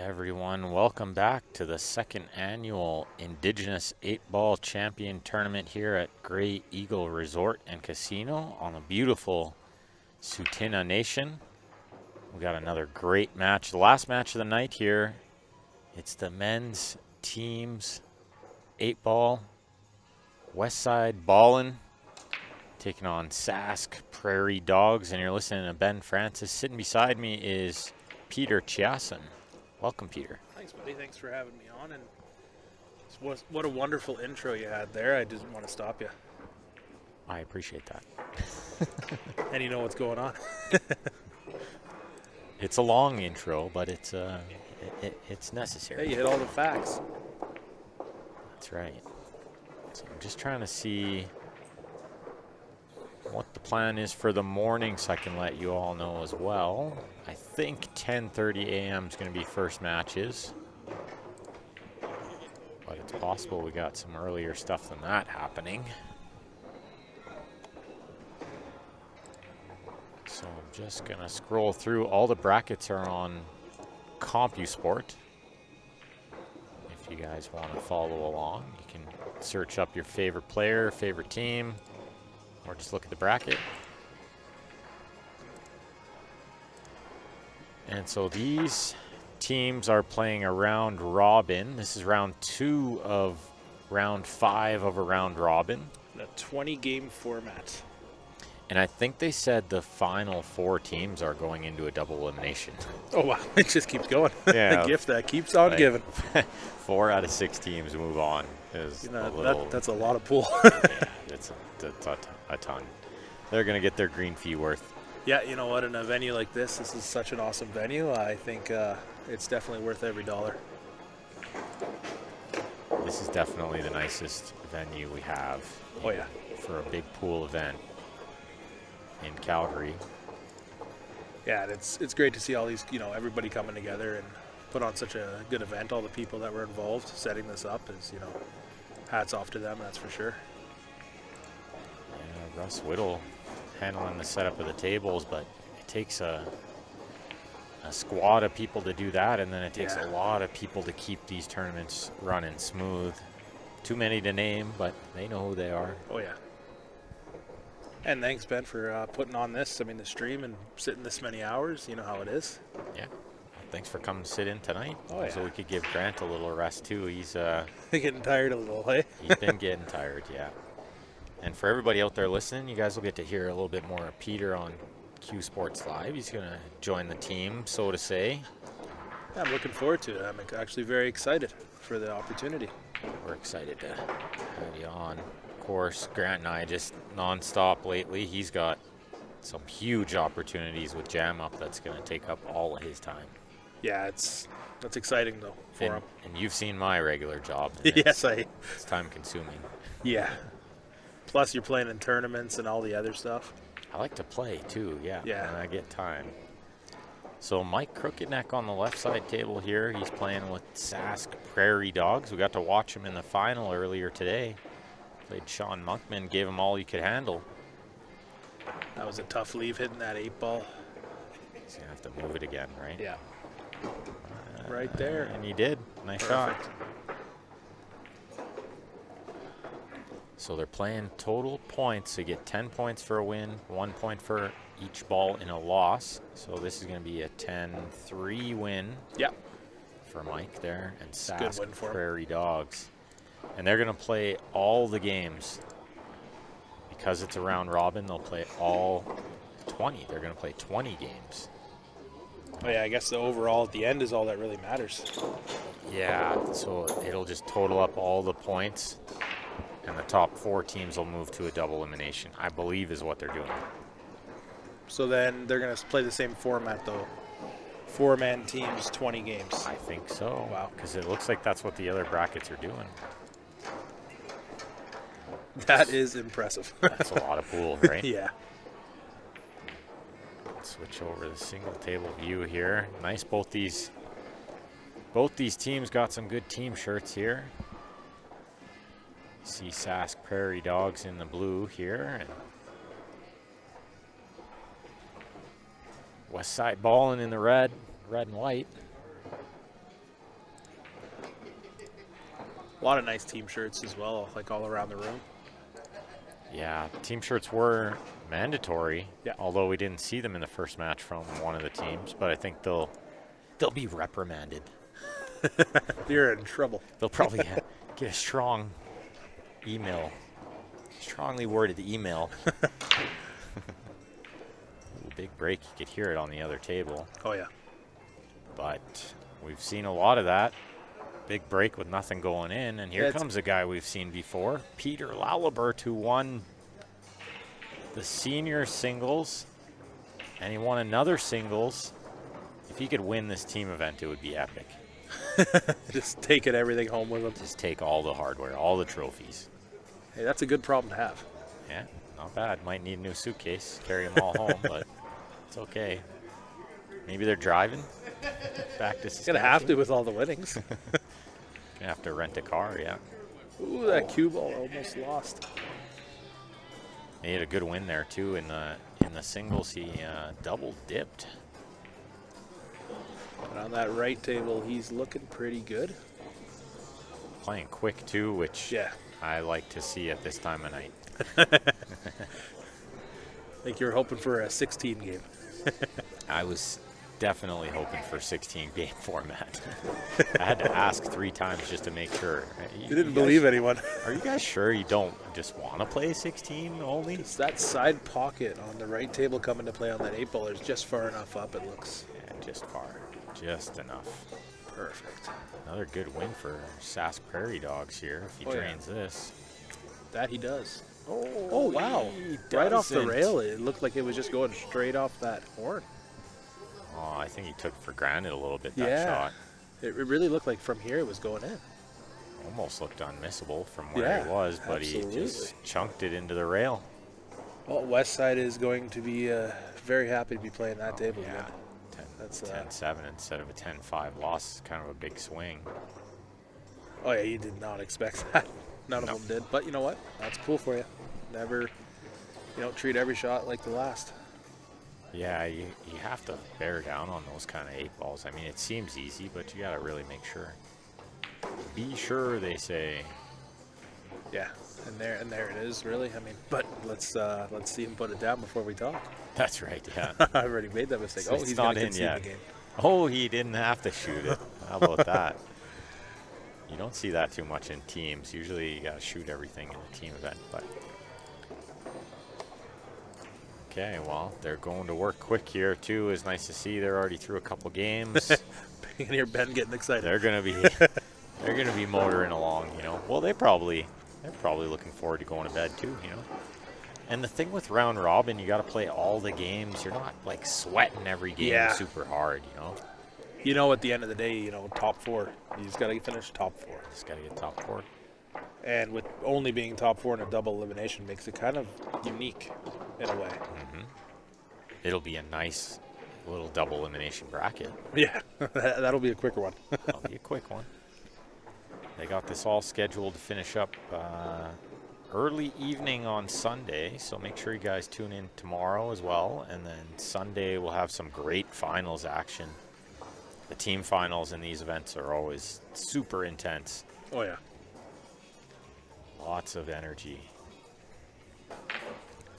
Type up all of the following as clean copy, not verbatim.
everyone. Welcome back to the second annual Indigenous 8-Ball Champion Tournament here at Grey Eagle Resort and Casino on the beautiful Tsuut'ina Nation. We got another great match. The last match of the night here. It's the men's teams 8-Ball. Westside Ballin taking on Sask Prairie Dogs. And you're listening to Ben Francis. Sitting beside me is Peter Chiasson. Welcome, Peter. Thanks, buddy. Thanks for having me on. And what a wonderful intro you had there. I didn't want to stop you. I appreciate that. And you know what's going on. It's a long intro, but it's necessary. Hey, you hit all the facts. That's right. So I'm just trying to see what the plan is for the morning so I can let you all know as well. I think 10:30 a.m. is going to be first matches. But it's possible we got some earlier stuff than that happening. So I'm just going to scroll through. All the brackets are on CompuSport. If you guys want to follow along, you can search up your favorite player, favorite team, or just look at the bracket. And so these teams are playing a round robin. This is round 2 of round 5 of a round robin. A 20-game format. And I think they said the final 4 teams are going into a double elimination. Oh, wow. It just keeps going. Yeah. A gift that keeps on giving. 4 out of 6 teams move on. That's a lot of pool. Yeah, it's a ton. They're going to get their green fee worth. Yeah, you know what? In a venue like this is such an awesome venue. I think it's definitely worth every dollar. This is definitely the nicest venue we have. Oh, yeah. For a big pool event in Calgary. Yeah, and it's great to see all these, everybody coming together and put on such a good event. All the people that were involved setting this up is, hats off to them, that's for sure. Yeah, Russ Whittle handling the setup of the tables, but it takes a squad of people to do that, and then it takes a lot of people to keep these tournaments running smooth. Too many to name, but they know who they are. Oh, yeah. And thanks, Ben, for putting on this. I mean, the stream and sitting this many hours. You know how it is. Yeah. Thanks for coming to sit in tonight. Oh, so yeah. we could give Grant a little rest, too. He's getting tired a little, hey? He's been getting tired, yeah. And for everybody out there listening, you guys will get to hear a little bit more of Peter on Q Sports Live. He's going to join the team, so to say. Yeah, I'm looking forward to it. I'm actually very excited for the opportunity. We're excited to have you on. Of course, Grant and I just nonstop lately. He's got some huge opportunities with Jam Up that's going to take up all of his time. Yeah, that's exciting, though, for him. And you've seen my regular job. Yes, It's time-consuming. Yeah. Plus, you're playing in tournaments and all the other stuff. I like to play, too, yeah. Yeah. When I get time. So Mike Crookedneck on the left side table here. He's playing with Sask Prairie Dogs. We got to watch him in the final earlier today. Played Sean Monkman, gave him all he could handle. That was a tough leave hitting that 8-ball. He's going to have to move it again, right? Yeah. Right there. And he did. Nice Perfect shot. So they're playing total points. So you get 10 points for a win, 1 point for each ball in a loss. So this is going to be a 10-3 win for Mike there. And Sask Prairie Dogs. And they're going to play all the games. Because it's a round robin, they'll play all 20. They're going to play 20 games. Oh, yeah, I guess the overall at the end is all that really matters. Yeah, so it'll just total up all the points. And the top 4 teams will move to a double elimination, I believe is what they're doing. So then they're going to play the same format, though. 4-man teams, 20 games. I think so. Wow. Because it looks like that's what the other brackets are doing. That is impressive. That's a lot of pool, right? Yeah. Switch over the single table view here. Nice, both these teams got some good team shirts here. See Sask Prairie Dogs in the blue here, and Westside Ballin in the red and white. A lot of nice team shirts as well, like all around the room. Yeah, team shirts were mandatory, Yeah. although we didn't see them in the first match from one of the teams, but I think they'll be reprimanded. You're in trouble. They'll probably get a strongly worded email. Ooh, big break, you could hear it on the other table. Oh, yeah. But we've seen a lot of that. Big break with nothing going in, and here comes a guy we've seen before, Peter Lalibert, who won the senior singles, and he won another singles. If he could win this team event, it would be epic. Just taking everything home with him. Just take all the hardware, all the trophies. Hey, that's a good problem to have. Yeah, not bad. Might need a new suitcase, carry them all home, but it's okay. Maybe they're driving back to Saskatchewan. Gonna have to with all the winnings. Gonna have to rent a car, yeah. Ooh, that cue ball almost lost. He had a good win there too in the singles. He double dipped. And on that right table, he's looking pretty good. Playing quick too, which Yeah. I like to see at this time of night. I think you're hoping for a 16 game. I was definitely hoping for 16 game format. I had to ask 3 times just to make sure. You didn't believe anyone. Are you guys sure you don't just want to play 16 only? It's that side pocket on the right table coming to play on that 8-ball is just far enough up, it looks. Yeah, just far. Just enough. Perfect. Another good win for Sask Prairie Dogs here if he drains this. That he does. Oh, Oh, wow. he Right off the doesn't. rail, it looked like it was just going straight off that horn. Oh, I think he took for granted a little bit that Yeah. shot. It really looked like from here it was going in. Almost looked unmissable from where Yeah, he was, but he absolutely. just chunked it into the rail. Well, Westside is going to be very happy to be playing that table Yeah, again. 10, That's 10-7 instead of a 10-5 loss. Kind of a big swing. Oh yeah, you did not expect that. None of No. them did. But you know what? That's cool for you. Never, you don't treat every shot like the last. Yeah, you have to bear down on those kind of 8-balls. I mean, it seems easy, but you got to really make sure. Be sure, they say. Yeah, and there it is, really. I mean, but let's see him put it down before we talk. That's right, yeah. I already made that mistake. Oh, It's he's not going to in concede yet. the game. Oh, he didn't have to shoot it. How about that? You don't see that too much in teams. Usually you got to shoot everything in a team event. But okay, well, they're going to work quick here too. It's nice to see they're already through a couple games. You can hear Ben getting excited. They're gonna be motoring along, you know. Well, they're probably looking forward to going to bed too, you know. And the thing with round robin, you got to play all the games. You're not like sweating every game super hard, you know. You know, at the end of the day, top 4. You just got to finish top 4. Just got to get top 4. And with only being top 4 in a double elimination makes it kind of unique in a way. It'll be a nice little double elimination bracket. Yeah, that'll be a quicker one. That'll be a quick one. They got this all scheduled to finish up early evening on Sunday, so make sure you guys tune in tomorrow as well. And then Sunday we'll have some great finals action. The team finals in these events are always super intense. Oh, yeah. Lots of energy.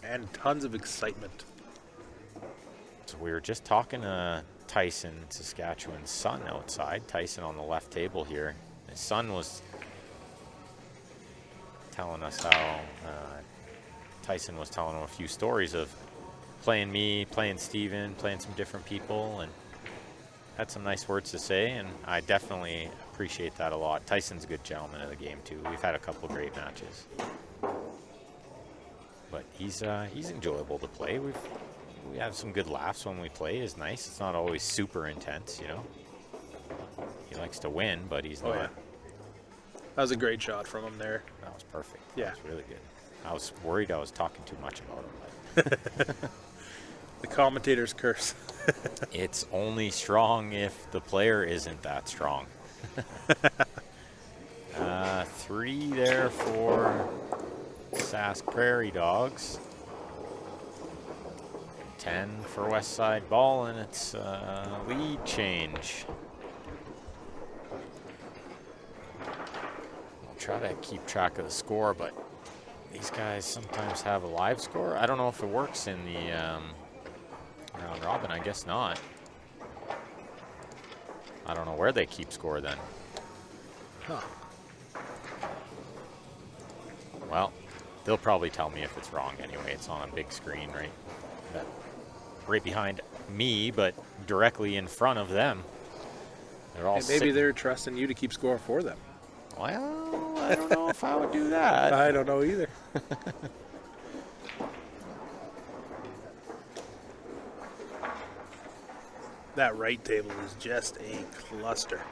And tons of excitement. So we were just talking to Tyson, Saskatchewan's son, outside. Tyson on the left table here. His son was telling us how Tyson was telling him a few stories of playing me, playing Steven, playing some different people, and had some nice words to say, and I definitely appreciate that a lot. Tyson's a good gentleman of the game too. We've had a couple great matches, but he's enjoyable to play. We have some good laughs when we play. It's nice. It's not always super intense, you know. He likes to win, but he's not. Yeah. That was a great shot from him there. That was perfect. Yeah. That was really good. I was worried I was talking too much about him, but The commentator's curse. it's only strong if the player isn't that strong. 3 there for Sask Prairie Dogs. 10 for Westside Ball, and it's lead change. We'll try to keep track of the score, but these guys sometimes have a live score. I don't know if it works in the round robin. I guess not. I don't know where they keep score then. Huh. Well, they'll probably tell me if it's wrong anyway. It's on a big screen right behind me, but directly in front of them. They're all Maybe they're trusting you to keep score for them. Well, I don't know if I would do that. I don't know either. That right table is just a cluster.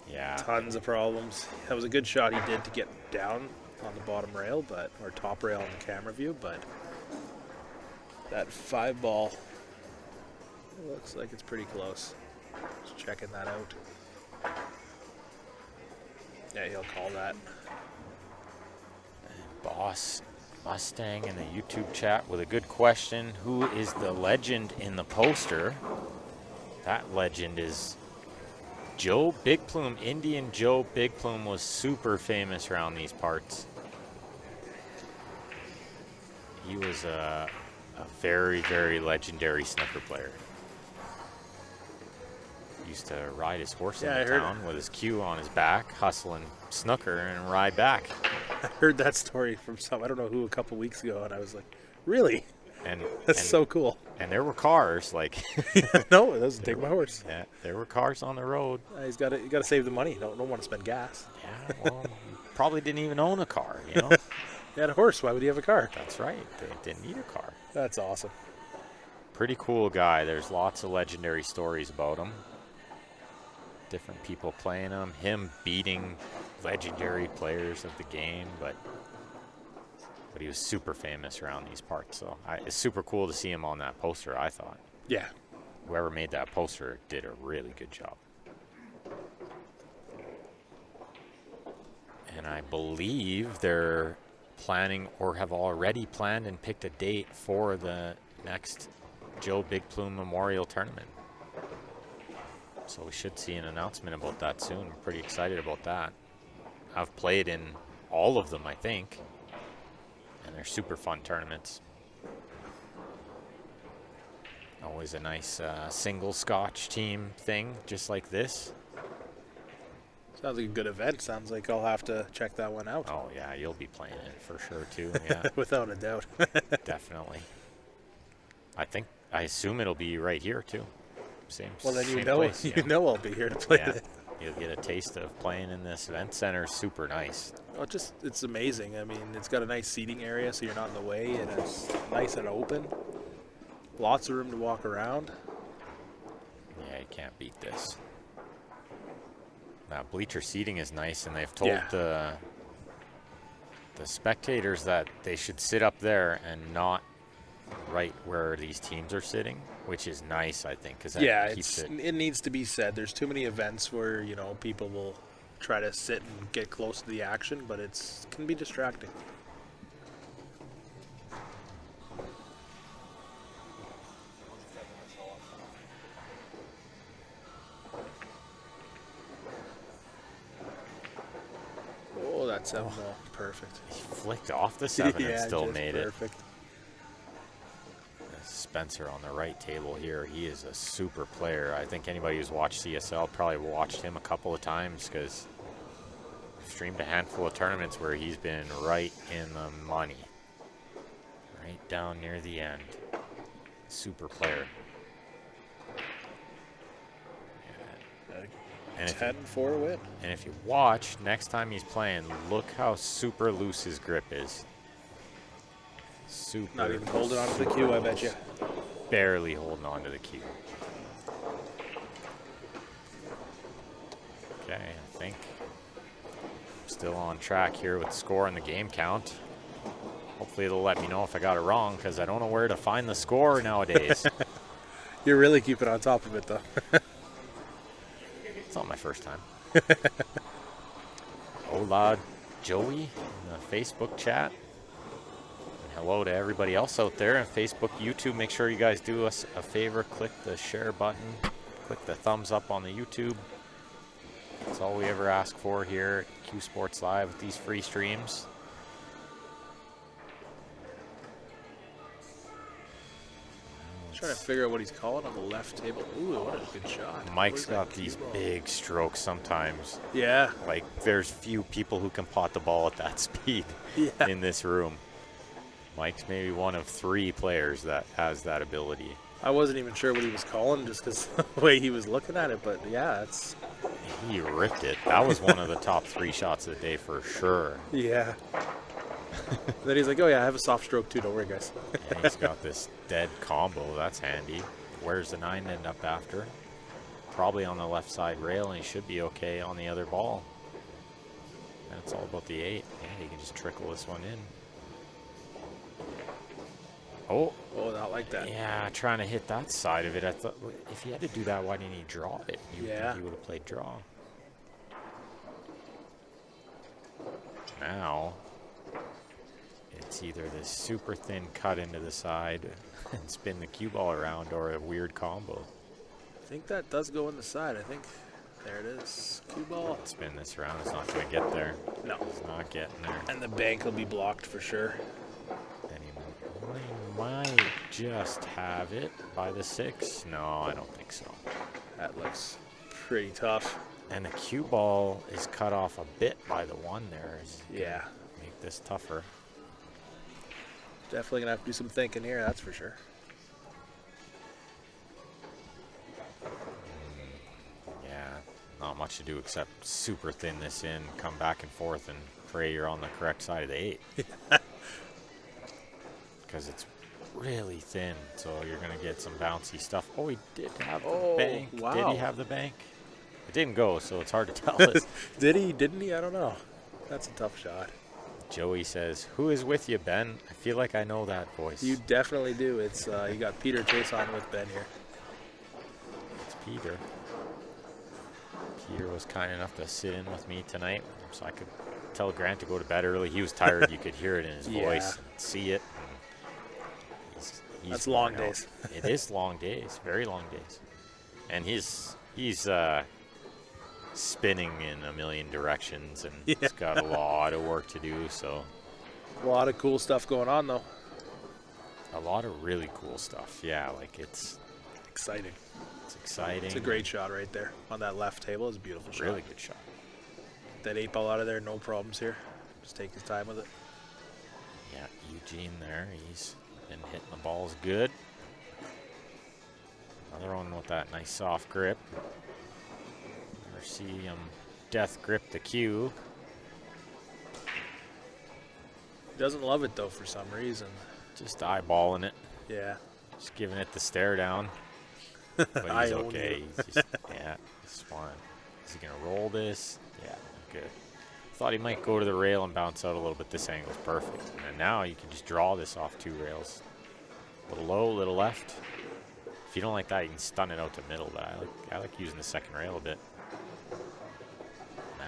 Yeah. Tons of problems. That was a good shot he did to get down on the bottom rail, or top rail in the camera view, but that 5 ball, it looks like it's pretty close. Just checking that out. Yeah, he'll call that. Boss Mustang in the YouTube chat with a good question. Who is the legend in the poster? That legend is Joe Big Plume. Indian Joe Big Plume was super famous around these parts. He was a very, very legendary snooker player. Used to ride his horse into town with his cue on his back, hustling snooker and ride back. I heard that story from I don't know who, a couple weeks ago, and I was like, really? That's so cool. And there were cars, like. No, it doesn't take my horse. Yeah, there were cars on the road. You got to save the money. Don't want to spend gas. Yeah, well, probably didn't even own a car, you know. He had a horse. Why would he have a car? That's right. They didn't need a car. That's awesome. Pretty cool guy. There's lots of legendary stories about him. Different people playing him. Him beating legendary players of the game, but he was super famous around these parts. So it's super cool to see him on that poster, I thought. Yeah. Whoever made that poster did a really good job. And I believe they're planning or have already planned and picked a date for the next Joe Big Plume Memorial Tournament. So we should see an announcement about that soon. I'm pretty excited about that. I've played in all of them, I think. And they're super fun tournaments. Always a nice single Scotch team thing, just like this. Sounds like a good event. Sounds like I'll have to check that one out. Oh, yeah, you'll be playing it for sure, too. Yeah. Without a doubt. Definitely. I assume it'll be right here, too. Same then same you know place, you know I'll be here to play it. You'll get a taste of playing in this event center. Super nice. Oh, it's amazing. I mean, it's got a nice seating area, so you're not in the way, and it's nice and open. Lots of room to walk around. Yeah, you can't beat this. Now, bleacher seating is nice, and they've told the spectators that they should sit up there and not right where these teams are sitting, which is nice, I think, because that keeps it needs to be said. There's too many events where people will try to sit and get close to the action, but it can be distracting. Oh, that 7 ball, perfect. He flicked off the 7 and still made perfect. it. Spencer on the right table here. He is a super player. I think anybody who's watched CSL probably watched him a couple of times because I've streamed a handful of tournaments where he's been right in the money. Right down near the end. Super player. And it's heading for a win. And if you watch, next time he's playing, look how super loose his grip is. Super. Not even holding on to the cue, I bet you. Barely holding on to the cue. Okay, I think I'm still on track here with score and the game count. Hopefully it'll let me know if I got it wrong, because I don't know where to find the score nowadays. You're really keeping on top of it, though. It's not my first time. Hola, Joey in the Facebook chat. Hello to everybody else out there on Facebook, YouTube. Make sure you guys do us a favor. Click the share button. Click the thumbs up on the YouTube. That's all we ever ask for here at Q Sports Live with these free streams. Trying to figure out what he's calling on the left table. Ooh, what a good shot. Mike's got these big strokes sometimes. Yeah. Like, there's few people who can pot the ball at that speed in this room. Mike's maybe one of 3 players that has that ability. I wasn't even sure what he was calling just because the way he was looking at it, but yeah, it's... He ripped it. That was one of the top 3 shots of the day for sure. Yeah. Then he's like, oh yeah, I have a soft stroke too, don't worry guys. And he's got this dead combo, that's handy. Where's the 9 end up after? Probably on the left side rail, and he should be okay on the other ball. And it's all about the 8. Yeah, he can just trickle this one in. Oh, not like that. yeah, trying to hit that side of it. I thought if he had to do that, why didn't he draw it? You would think he would have played draw. Now, it's either this super thin cut into the side and spin the cue ball around, or a weird combo. I think that does go in the side. I think there it is. Cue ball. Spin this around. It's not going to get there. No. It's not getting there. And the bank will be blocked for sure. And he might just have it by the 6. No, I don't think so. That looks pretty tough. And the cue ball is cut off a bit by the 1 there. Yeah. Make this tougher. Definitely going to have to do some thinking here, that's for sure. Yeah, not much to do except super thin this in, come back and forth, and pray you're on the correct side of the 8. Because it's really thin, so you're going to get some bouncy stuff. Oh, he did have the bank. Wow. Did he have the bank? It didn't go, so it's hard to tell. Did he? Didn't he? I don't know. That's a tough shot. Joey says, "Who is with you, Ben? I feel like I know that voice." You definitely do. It's you got Peter Chase on with Ben here. It's Peter. Peter was kind enough to sit in with me tonight, so I could tell Grant to go to bed early. He was tired. You could hear it in his voice and see it. He's That's long days. It is long days, very long days. And he's spinning in a million directions, and he's got a lot of work to do. So a lot of cool stuff going on, though. A lot of really cool stuff. Yeah, like it's exciting. It's exciting. It's a great shot right there on that left table. It's a beautiful shot. Really good shot. That 8 ball out of there, no problems here. Just take his time with it. Yeah, Eugene there. He's been hitting the balls good. Another one with that nice soft grip. Never see him death grip the cue. He doesn't love it though for some reason. Just eyeballing it. Yeah. Just giving it the stare down. But he's okay. He's just, yeah, just fine. Is he gonna roll this? Yeah, good. Thought he might go to the rail and bounce out a little bit. This angle's perfect. And now you can just draw this off 2 rails. A little low, a little left. If you don't like that, you can stun it out to middle, but I like using the second rail a bit.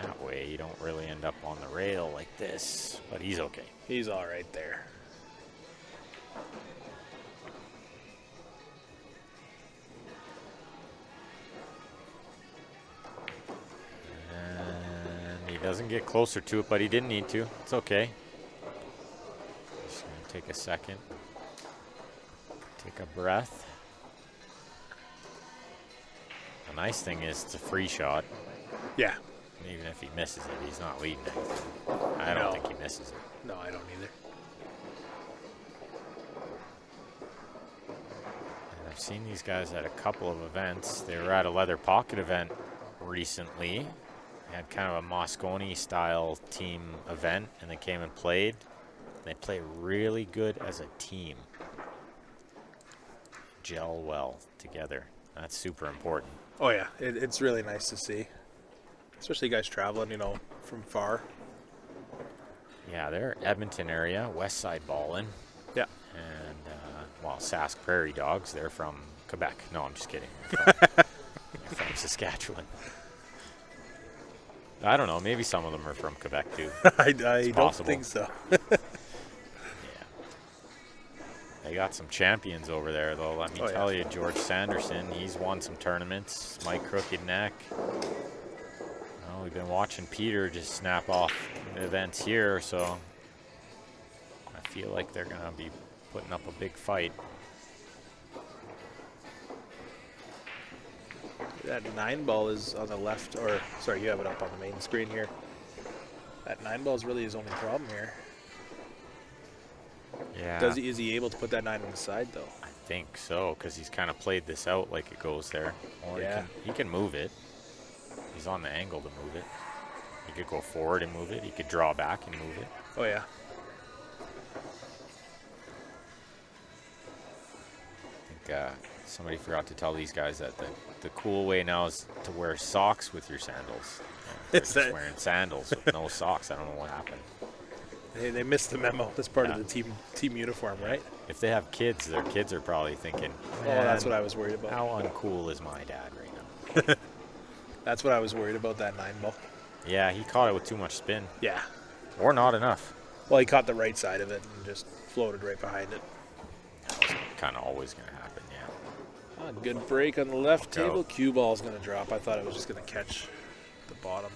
That way you don't really end up on the rail like this, but he's okay. He's all right there. And he doesn't get closer to it, but he didn't need to. It's okay. Just gonna take a second. Take a breath. The nice thing is it's a free shot. Yeah. And even if he misses it, he's not leading anything. I don't think he misses it. No, I don't either. And I've seen these guys at a couple of events. They were at a leather pocket event recently. They had kind of a Moscone style team event, and they came and played. They play really good as a team. Gel well together. That's super important. Oh yeah, it's really nice to see. Especially guys traveling, you know, from far. Yeah, they're Edmonton area, west side ballin'. Yeah. And, well, Sask Prairie Dogs, they're from Quebec. No, I'm just kidding. They're from Saskatchewan. I don't know, maybe some of them are from Quebec too. I don't think so. Yeah. They got some champions over there, though. Let me tell you, George Sanderson, he's won some tournaments. Mike Crooked Neck. we've been watching Peter just snap off events here, so I feel like they're going to be putting up a big fight. That 9 ball is on the left, or sorry, you have it up on the main screen here. That 9 ball is really his only problem here. Yeah. Is he able to put that 9 on the side though? I think so, because he's kind of played this out like it goes there. Or Yeah. he can move it. He's on the angle to move it. He could go forward and move it. He could draw back and move it. Oh yeah. I think somebody forgot to tell these guys that the cool way now is to wear socks with your sandals. They're just wearing sandals with no socks. I don't know what happened. They missed the memo. That's part of the team uniform, right? If they have kids, their kids are probably thinking, oh, that's what I was worried about. How uncool is my dad right now? That's what I was worried about, that 9 ball. Yeah, he caught it with too much spin. Yeah. Or not enough. Well, he caught the right side of it and just floated right behind it. That was kind of always going to happen, yeah. Good break on the left Go. table. Cue ball's going to drop. I thought it was just going to catch the bottom.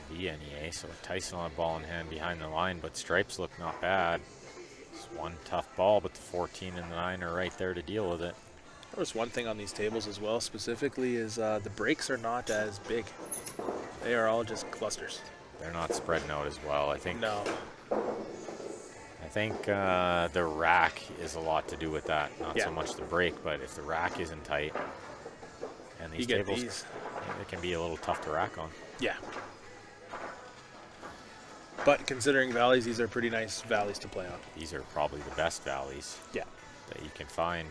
NEA, so Tyson on a ball in hand behind the line, but stripes look not bad. It's one tough ball, but the 14 and the 9 are right there to deal with it. There's one thing on these tables as well, specifically, is the breaks are not as big. They are all just clusters. They're not spreading out as well, I think. No. I think the rack is a lot to do with that. Not so much the break, but if the rack isn't tight, and these tables, it can be a little tough to rack on. Yeah. But considering valleys, these are pretty nice valleys to play on. These are probably the best valleys that you can find.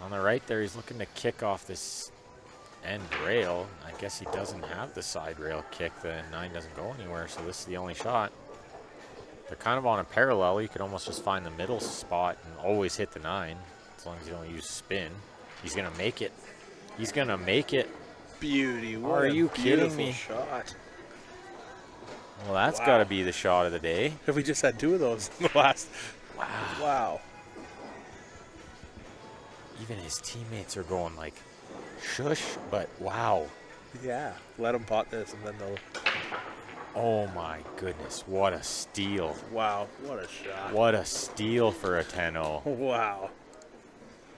On the right there, he's looking to kick off this end rail. I guess he doesn't have the side rail kick. The 9 doesn't go anywhere, so this is the only shot. They're kind of on a parallel. You could almost just find the middle spot and always hit the 9, as long as you don't use spin. He's going to make it. He's going to make it. Beauty. What Are you kidding me? Shot. Well, that's got to be the shot of the day. Have we just had 2 of those in the last? Wow. Even his teammates are going like, shush, but wow. Yeah. Let them pot this, and then they'll. Oh my goodness, what a steal. Wow, what a shot. What a steal for a 10-0. Wow.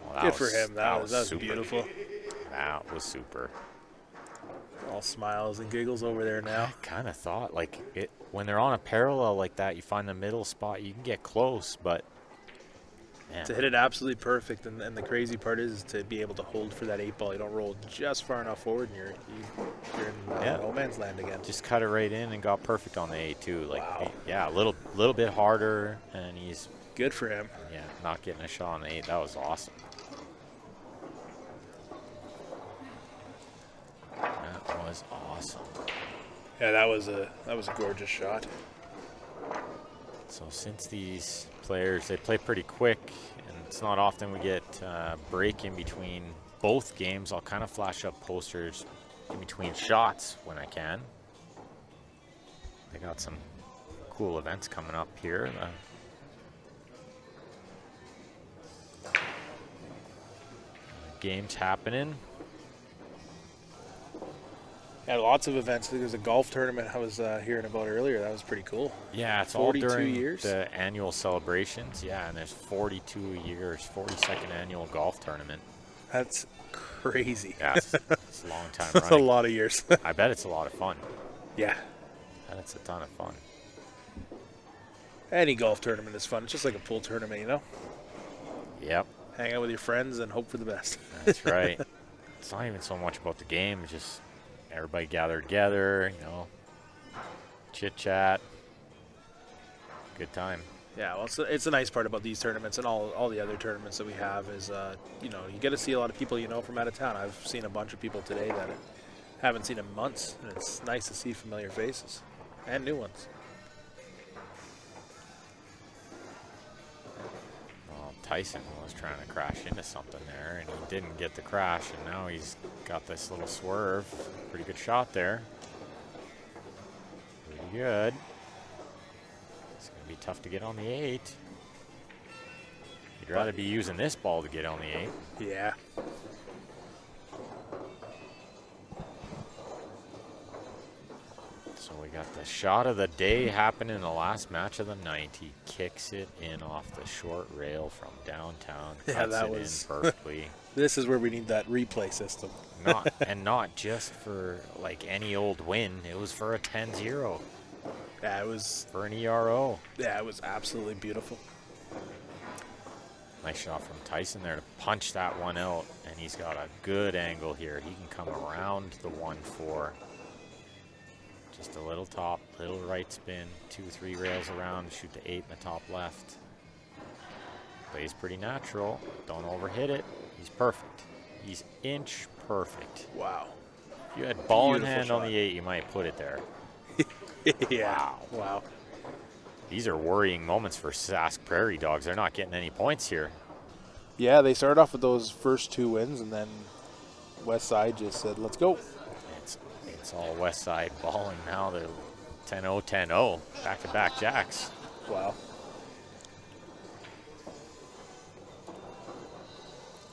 Well, good for him. That was beautiful. That was super. All smiles and giggles over there now. I kind of thought, like, when they're on a parallel like that, you find the middle spot, you can get close, but man. To hit it absolutely perfect, and the crazy part is to be able to hold for that 8 ball. You don't roll just far enough forward, and you're in no man's land again. Just cut it right in and got perfect on the 8 too. Like, wow. Yeah, a little bit harder, and he's good for him. Yeah, not getting a shot on the 8. That was awesome. That was awesome. Yeah, that was a gorgeous shot. So since these players, they play pretty quick, and it's not often we get a break in between both games, I'll kind of flash up posters in between shots when I can. They got some cool events coming up here. Games happening. Yeah, lots of events. There was a golf tournament I was hearing about earlier. That was pretty cool. Yeah, it's all during the annual celebrations. Yeah, and there's 42 years, 42nd annual golf tournament. That's crazy. Yeah, it's a long time That's running. a lot of years. I bet it's a lot of fun. Yeah. I bet it's a ton of fun. Any golf tournament is fun. It's just like a pool tournament, you know? Yep. Hang out with your friends and hope for the best. That's right. It's not even so much about the game. It's just everybody gathered together, you know, chit-chat. Good time. Yeah, well, it's a nice part about these tournaments and all the other tournaments that we have is, you know, you get to see a lot of people you know from out of town. I've seen a bunch of people today that I haven't seen in months, and it's nice to see familiar faces and new ones. Well, Tyson was trying to crash into something there, and he didn't get the crash, and now he's got this little swerve. Pretty good shot there. Pretty good. It's going to be tough to get on the 8. You'd rather be using this ball to get on the 8. Yeah. So we got the shot of the day happening in the last match of the night. He kicks it in off the short rail from downtown. Yeah, Cuts that it was in perfectly. This is where we need that replay system. Not just for like any old win. It was for a 10-0. Yeah, it was for an ERO. Yeah, it was absolutely beautiful. Nice shot from Tyson there to punch that one out, and he's got a good angle here. He can come around the 1-4. Just a little top, little right spin, 2-3 rails around, shoot the 8 in the top left. Plays pretty natural. Don't overhit it. He's perfect. He's inch perfect. Wow. If you had ball Beautiful in hand shot. on the 8, you might put it there. Yeah. Wow. These are worrying moments for Sask Prairie Dogs. They're not getting any points here. Yeah, they started off with those first 2 wins, and then West Side just said, let's go. It's all West Side balling now. They're 10-0, 10-0. Back-to-back jacks. Wow.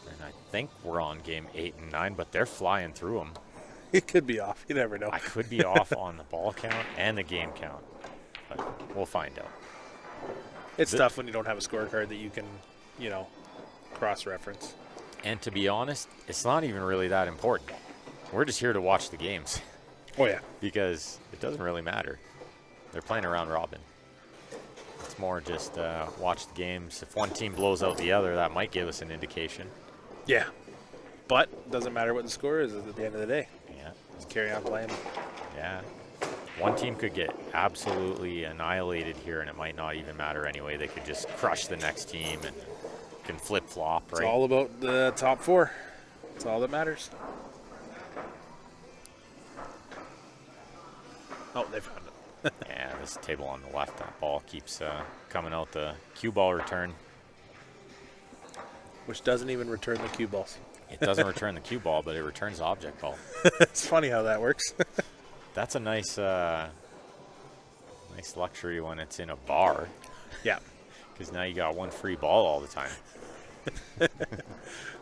And I think we're on game 8 and 9, but they're flying through them. It could be off. You never know. I could be off on the ball count and the game count, but we'll find out. It's tough when you don't have a scorecard that you can, cross-reference. And to be honest, it's not even really that important. We're just here to watch the games. Oh, yeah. Because it doesn't really matter. They're playing around robin. It's more just watch the games. If one team blows out the other, that might give us an indication. Yeah. But doesn't matter what the score is at the end of the day. Yeah. Just carry on playing. Yeah. One team could get absolutely annihilated here, and it might not even matter anyway. They could just crush the next team and can flip-flop, right? It's all about the top 4. It's all that matters. Oh, they found it. Yeah, this table on the left, that ball keeps coming out the cue ball return. Which doesn't even return the cue balls. It doesn't return the cue ball, but it returns the object ball. It's funny how that works. That's a nice luxury when it's in a bar. Yeah. Because now you got one free ball all the time. But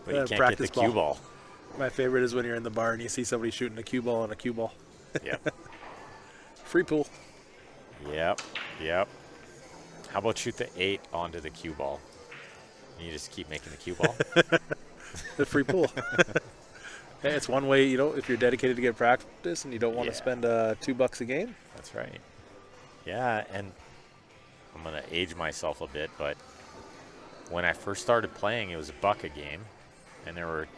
you can't get the cue ball. My favorite is when you're in the bar and you see somebody shooting a cue ball on a cue ball. Yep. Free pool. Yep. How about shoot the 8 onto the cue ball? And you just keep making the cue ball? The free pool. Hey, it's one way, if you're dedicated to get practice and you don't want to spend $2 a game. That's right. Yeah, and I'm going to age myself a bit, but when I first started playing, it was $1 a game, and there were,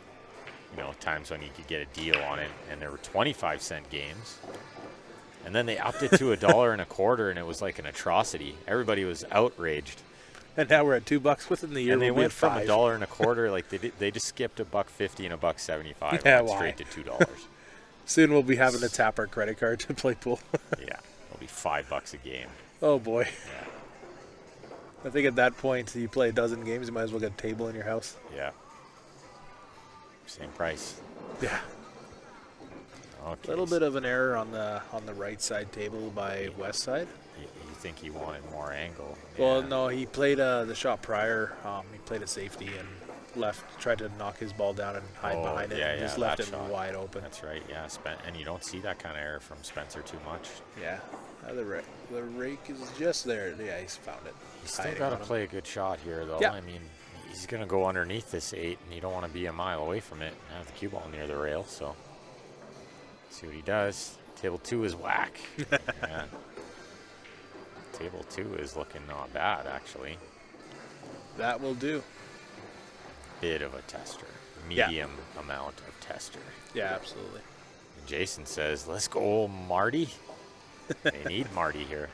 times when you could get a deal on it, and there were 25-cent games. And then they upped it to $1.25, and it was like an atrocity. Everybody was outraged. And now we're at $2 within the year. And they went from $5. $1.25, like they just skipped $1.50 and $1.75, Yeah, and went why? straight to $2. Soon we'll be having to tap our credit card to play pool. Yeah, it'll be $5 a game. Oh boy. Yeah. I think at that point, you play a dozen games, you might as well get a table in your house. Yeah. Same price. Yeah. Okay. A little bit of an error on the right side table by West Side. You think he wanted more angle? Well, Yeah. no, he played the shot prior. He played a safety and tried to knock his ball down and hide behind it. Yeah, and just yeah, left that it shot. wide open. That's right. Yeah, and you don't see that kind of error from Spencer too much. Yeah. The rake is just there. Yeah, he's found it. He's still Hiding got to on him. play a good shot here, though. Yeah. I mean, he's going to go underneath this 8, and you don't want to be a mile away from it and have the cue ball near the rail. So, see what he does. Table 2 is whack. Yeah. Table 2 is looking not bad, actually. That will do. Bit of a tester. Medium amount of tester. Yeah, absolutely. And Jason says, let's go, Marty. They need Marty here.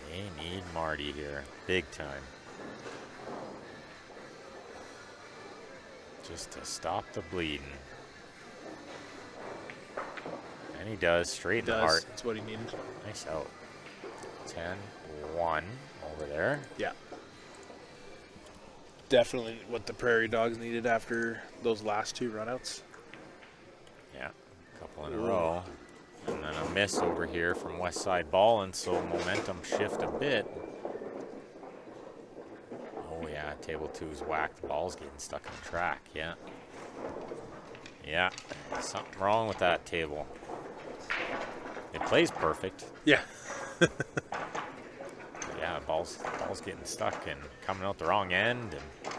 They need Marty here. Big time. Just to stop the bleeding. And he does, straight in the heart. That's what he needed. Nice out. 10-1 over there. Yeah. Definitely what the Prairie Dogs needed after those last 2 runouts. Yeah, a couple in a row. And then a miss over here from West Side ball, and so momentum shift a bit. Oh yeah, table 2's whacked. The ball's getting stuck in the track, yeah. Yeah, something wrong with that table. It plays perfect. Yeah. Yeah, ball's getting stuck and coming out the wrong end. And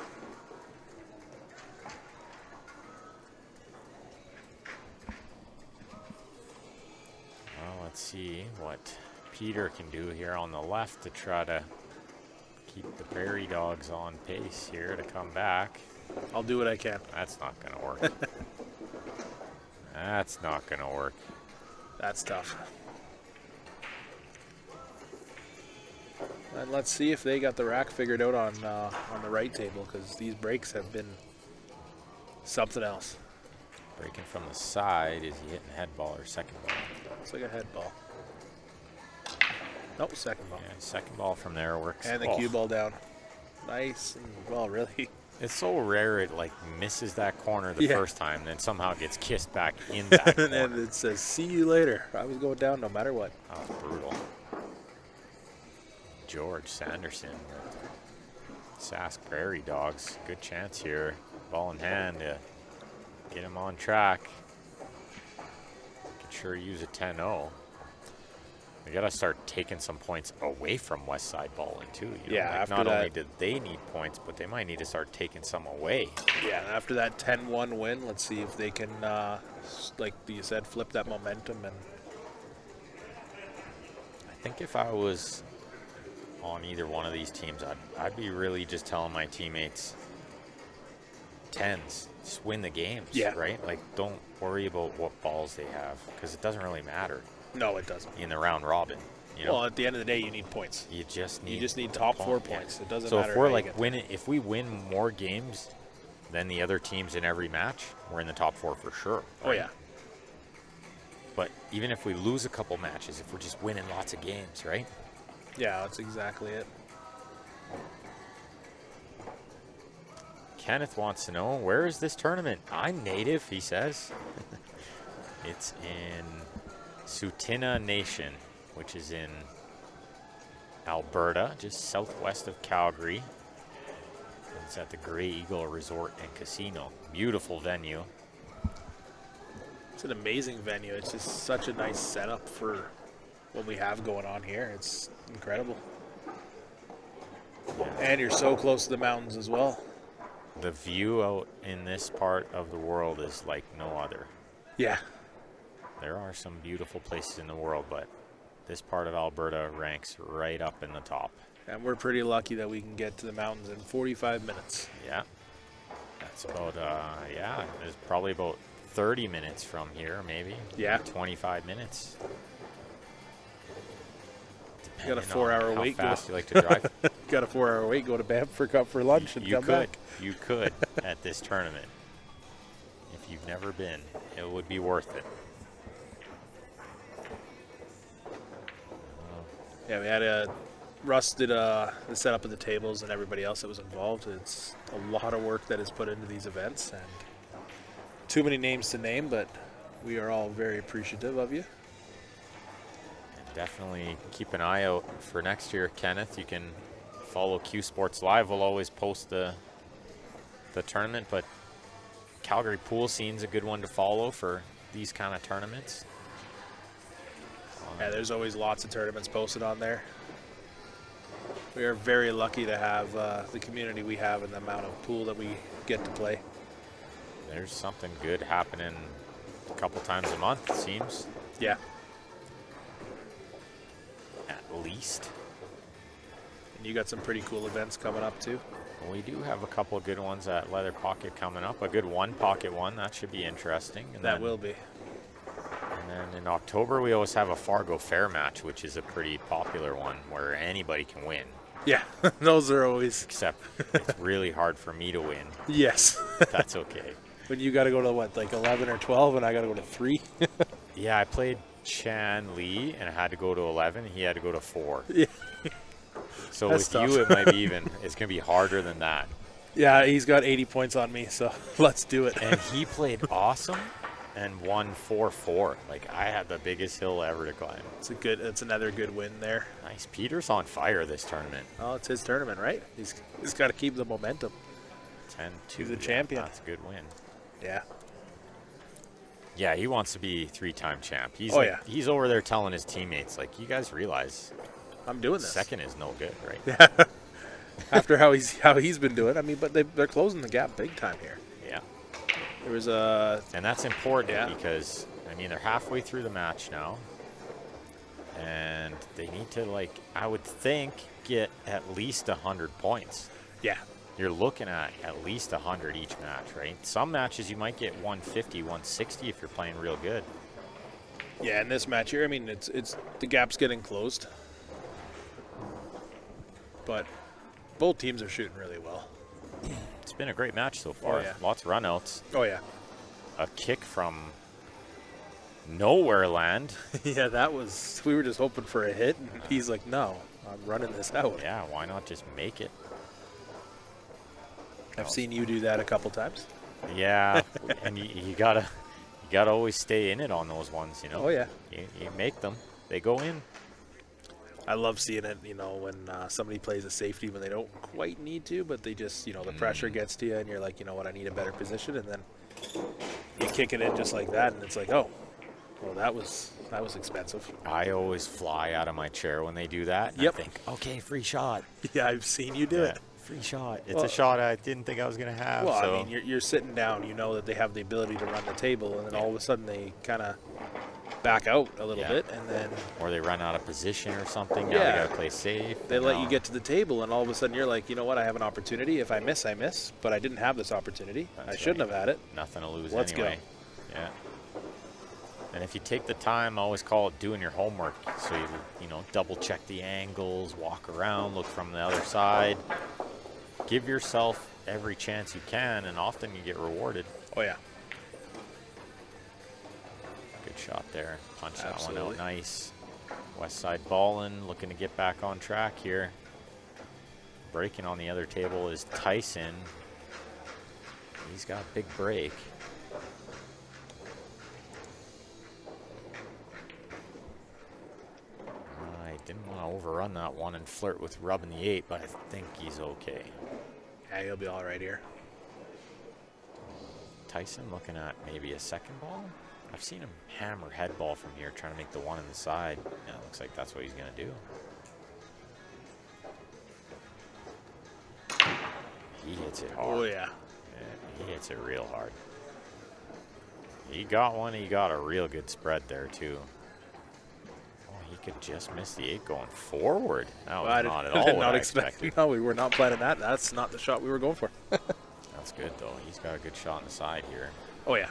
well, let's see what Peter can do here on the left to try to keep the Prairie Dogs on pace here to come back. I'll do what I can. That's not going to work. That's not going to work. That's tough. And let's see if they got the rack figured out on the right table, because these breaks have been something else. Breaking from the side. Is he hitting head ball or second ball? It's like a head ball. Nope, second ball. Yeah, second ball from there works. And the cue ball down. Nice and well, really. It's so rare it like misses that corner the Yeah. first time, then somehow gets kissed back in that corner. And then it says, "See you later." I was going down no matter what. That was brutal. George Sanderson with Sask Prairie Dogs. Good chance here. Ball in hand to get him on track. Could sure use a 10-0. We got to start taking some points away from West Side bowling too. You know? Yeah, like after not only that- do they need points, but they might need to start taking some away. Yeah, and after that 10-1 win, let's see if they can, like you said, flip that momentum. And I think if I was on either one of these teams, I'd be really just telling my teammates, 10s, just win the games, Yeah. right? Like, don't worry about what balls they have, because it doesn't really matter no, it doesn't. in the round robin. You know, Well, at the end of the day, you need points. you just need top 4 yeah. points. It doesn't So matter. if we're how you like get winning, if we win more games than the other teams in every match, we're in the top 4 for sure. Oh right? yeah. But even if we lose a couple matches, if we're just winning lots of games, right? Yeah, that's exactly it. Kenneth wants to know, where is this tournament? I'm native, he says. It's in Tsuut'ina Nation, which is in Alberta, just southwest of Calgary. It's at the Grey Eagle Resort and Casino. Beautiful venue. It's an amazing venue. It's just such a nice setup for what we have going on here. It's incredible. And you're so close to the mountains as well. The view out in this part of the world is like no other. Yeah. There are some beautiful places in the world, but this part of Alberta ranks right up in the top. And we're pretty lucky that we can get to the mountains in 45 minutes. Yeah. That's about, yeah, it's probably about 30 minutes from here, maybe. Yeah. 25 minutes. You got a Depending 4-hour on how wait. fast you like to drive. Got a 4-hour wait. Go to Bamford for lunch and You come could. back. You could at this tournament. If you've never been, it would be worth it. Yeah, we had Russ did the setup of the tables and everybody else that was involved. It's a lot of work that is put into these events, and too many names to name, but we are all very appreciative of you. And definitely keep an eye out for next year, Kenneth. You can follow Q Sports Live. We'll always post the tournament, but Calgary pool scene's a good one to follow for these kind of tournaments. Yeah, there's always lots of tournaments posted on there. We are very lucky to have the community we have and the amount of pool that we get to play. There's something good happening a couple times a month, it seems, Yeah. at least. And you got some pretty cool events coming up too. We do have a couple of good ones at Leather Pocket coming up. A good one pocket one, that should be interesting. And That then, will be. And then in October, we always have a Fargo Fair match, which is a pretty popular one where anybody can win. Yeah, those are always. Except it's really hard for me to win. Yes. That's okay. When you got to go to what, like 11 or 12, and I got to go to 3. Yeah, I played Chan Lee, and I had to go to 11. He had to go to 4. Yeah. So That's with you, it might be even. It's going to be harder than that. Yeah, he's got 80 points on me, so let's do it. And he played awesome and won 4-4. Like, I had the biggest hill ever to climb. It's another good win there. Nice. Peter's on fire this tournament. Oh, it's his tournament, right? He's got to keep the momentum. 10-2. He's a champion. That's a good win. Yeah. Yeah, he wants to be 3-time champ. He's Oh, like, yeah. he's over there telling his teammates, like, you guys realize I'm doing this. second is no good, right? Yeah. After how he's been doing. I mean, but they're closing the gap big time here. Yeah. There was a And that's important Yeah. because, I mean, they're halfway through the match now. And they need to, like, I would think, get at least 100 points. yeah. You're looking at least 100 each match, right? Some matches you might get 150, 160 if you're playing real good. Yeah, in this match here, I mean, it's the gap's getting closed. But both teams are shooting really well. It's been a great match so far. Oh, yeah. Lots of runouts. Oh, yeah. A kick from nowhere land. Yeah, that was, we were just hoping for a hit, and he's like, no, I'm running this out. Yeah, why not just make it? I've seen you do that a couple times. Yeah, and you gotta always stay in it on those ones, you know. Oh, yeah. You make them, they go in. I love seeing it, you know, when somebody plays a safety when they don't quite need to, but they just, you know, the pressure gets to you, and you're like, you know what, I need a better position, and then you kick it in just like that, and it's like, oh, well, that was expensive. I always fly out of my chair when they do that. And Yep. I think, okay, free shot. Yeah, I've seen you do it. Free shot. It's Well- a shot I didn't think I was gonna have. Well, so. I mean, you're sitting down, you know that they have the ability to run the table, and then all of a sudden they kind of back out a little Yeah. bit, and then Or they run out of position or something. Now Yeah. they gotta play safe. they let you get to the table, and all of a sudden you're like, you know what, I have an opportunity. If I miss, I miss, but I didn't have this opportunity. I That's shouldn't right. have had it. Nothing to lose Let's go. anyway. Yeah. And if you take the time, I always call it doing your homework. So you know, double check the angles, walk around, look from the other side. Give yourself every chance you can, and often you get rewarded. Oh, yeah. Good shot there. Punch that one Absolutely. out nice. West side ballin', looking to get back on track here. Breaking on the other table is Tyson. He's got a big break. I didn't want to overrun that one and flirt with rubbing the 8, but I think he's okay. Yeah, you'll be all right here. Tyson looking at maybe a second ball. I've seen him hammer head ball from here, trying to make the one on the side. Yeah, it looks like that's what he's going to do. He hits it hard. Oh, yeah. Yeah, he hits it real hard. He got one. He got a real good spread there, too. Oh, he could just miss the 8 going forward. That was I not at did all what not I expect. expected. No, we were not planning that. That's not the shot we were going for. That's good, though. He's got a good shot on the side here. Oh, yeah.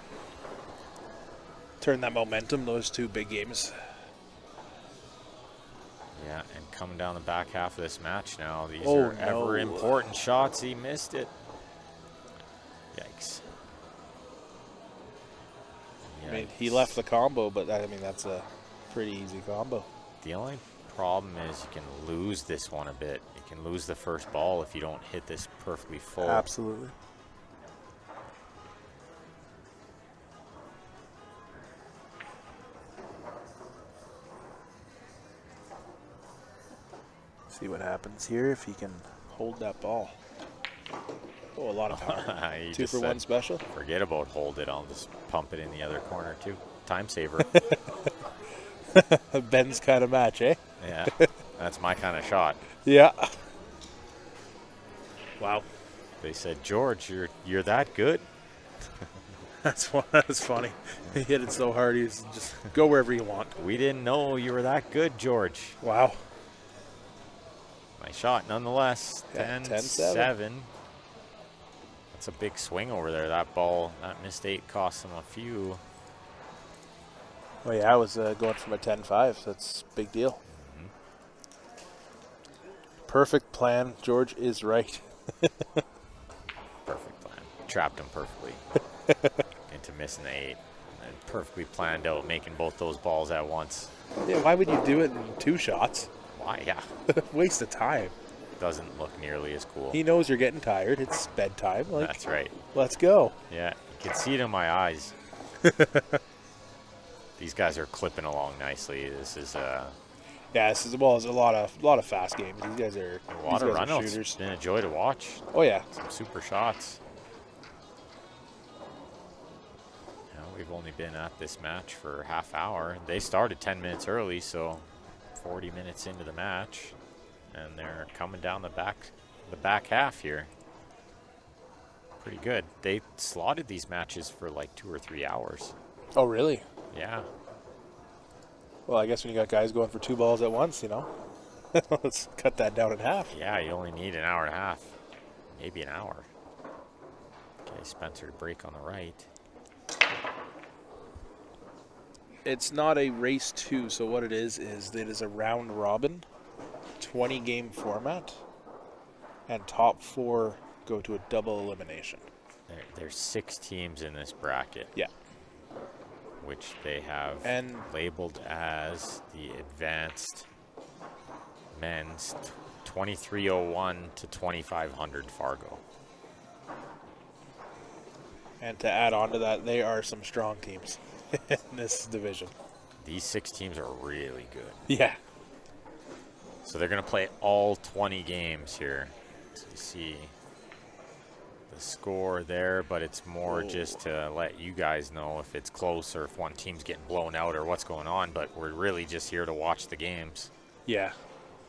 Turn that momentum, those two big games. Yeah, and coming down the back half of this match now. These Oh, are ever important shots. He missed it. Yikes. I mean, he left the combo, but I mean, that's a pretty easy combo. The only problem is you can lose this one a bit. You can lose the first ball if you don't hit this perfectly full. Absolutely. See what happens here if he can hold that ball. Oh, a lot of power. You 2 just for 1 said, special. Forget about hold it. I'll just pump it in the other corner, too. Time saver. Ben's kind of match, eh? Yeah, that's my kind of shot. Yeah. Wow. They said, George, you're that good? That's funny. He hit it so hard, he's just go wherever you want. We didn't know you were that good, George. Wow. Nice shot, nonetheless. Yeah, 10-7. That's a big swing over there. That ball, that missed 8 cost him a few. Well, yeah, I was going from a 10-5. So that's a big deal. Mm-hmm. Perfect plan. George is right. Perfect plan. Trapped him perfectly into missing the 8. And perfectly planned out making both those balls at once. Yeah, why would you do it in 2 shots? Why? Yeah. Waste of time. Doesn't look nearly as cool. He knows you're getting tired. It's bedtime. Like, That's right. let's go. Yeah, you can see it in my eyes. These guys are clipping along nicely. This is Yeah, this is a lot of fast games. These guys are a lot of runouts. It's shooters. been a joy to watch. Oh yeah. Some super shots. Now we've only been at this match for half hour. They started 10 minutes early, so 40 minutes into the match, and they're coming down the back half here. Pretty good. They slotted these matches for like 2 or 3 hours. Oh, really? Yeah. Well, I guess when you got guys going for 2 balls at once, you know, let's cut that down in half. Yeah, you only need an hour and a half, maybe an hour. Okay, Spencer to break on the right. It's not a race 2, so what it is it is a round robin, 20-game format, and top 4 go to a double elimination. There's 6 teams in this bracket. Yeah. Which they have labeled as the advanced men's 2301 to 2500 Fargo. And to add on to that, they are some strong teams in this division. These 6 teams are really good. Yeah. So they're going to play all 20 games here. So you see the score there, but it's more just to let you guys know if it's close or if one team's getting blown out or what's going on. But we're really just here to watch the games. Yeah.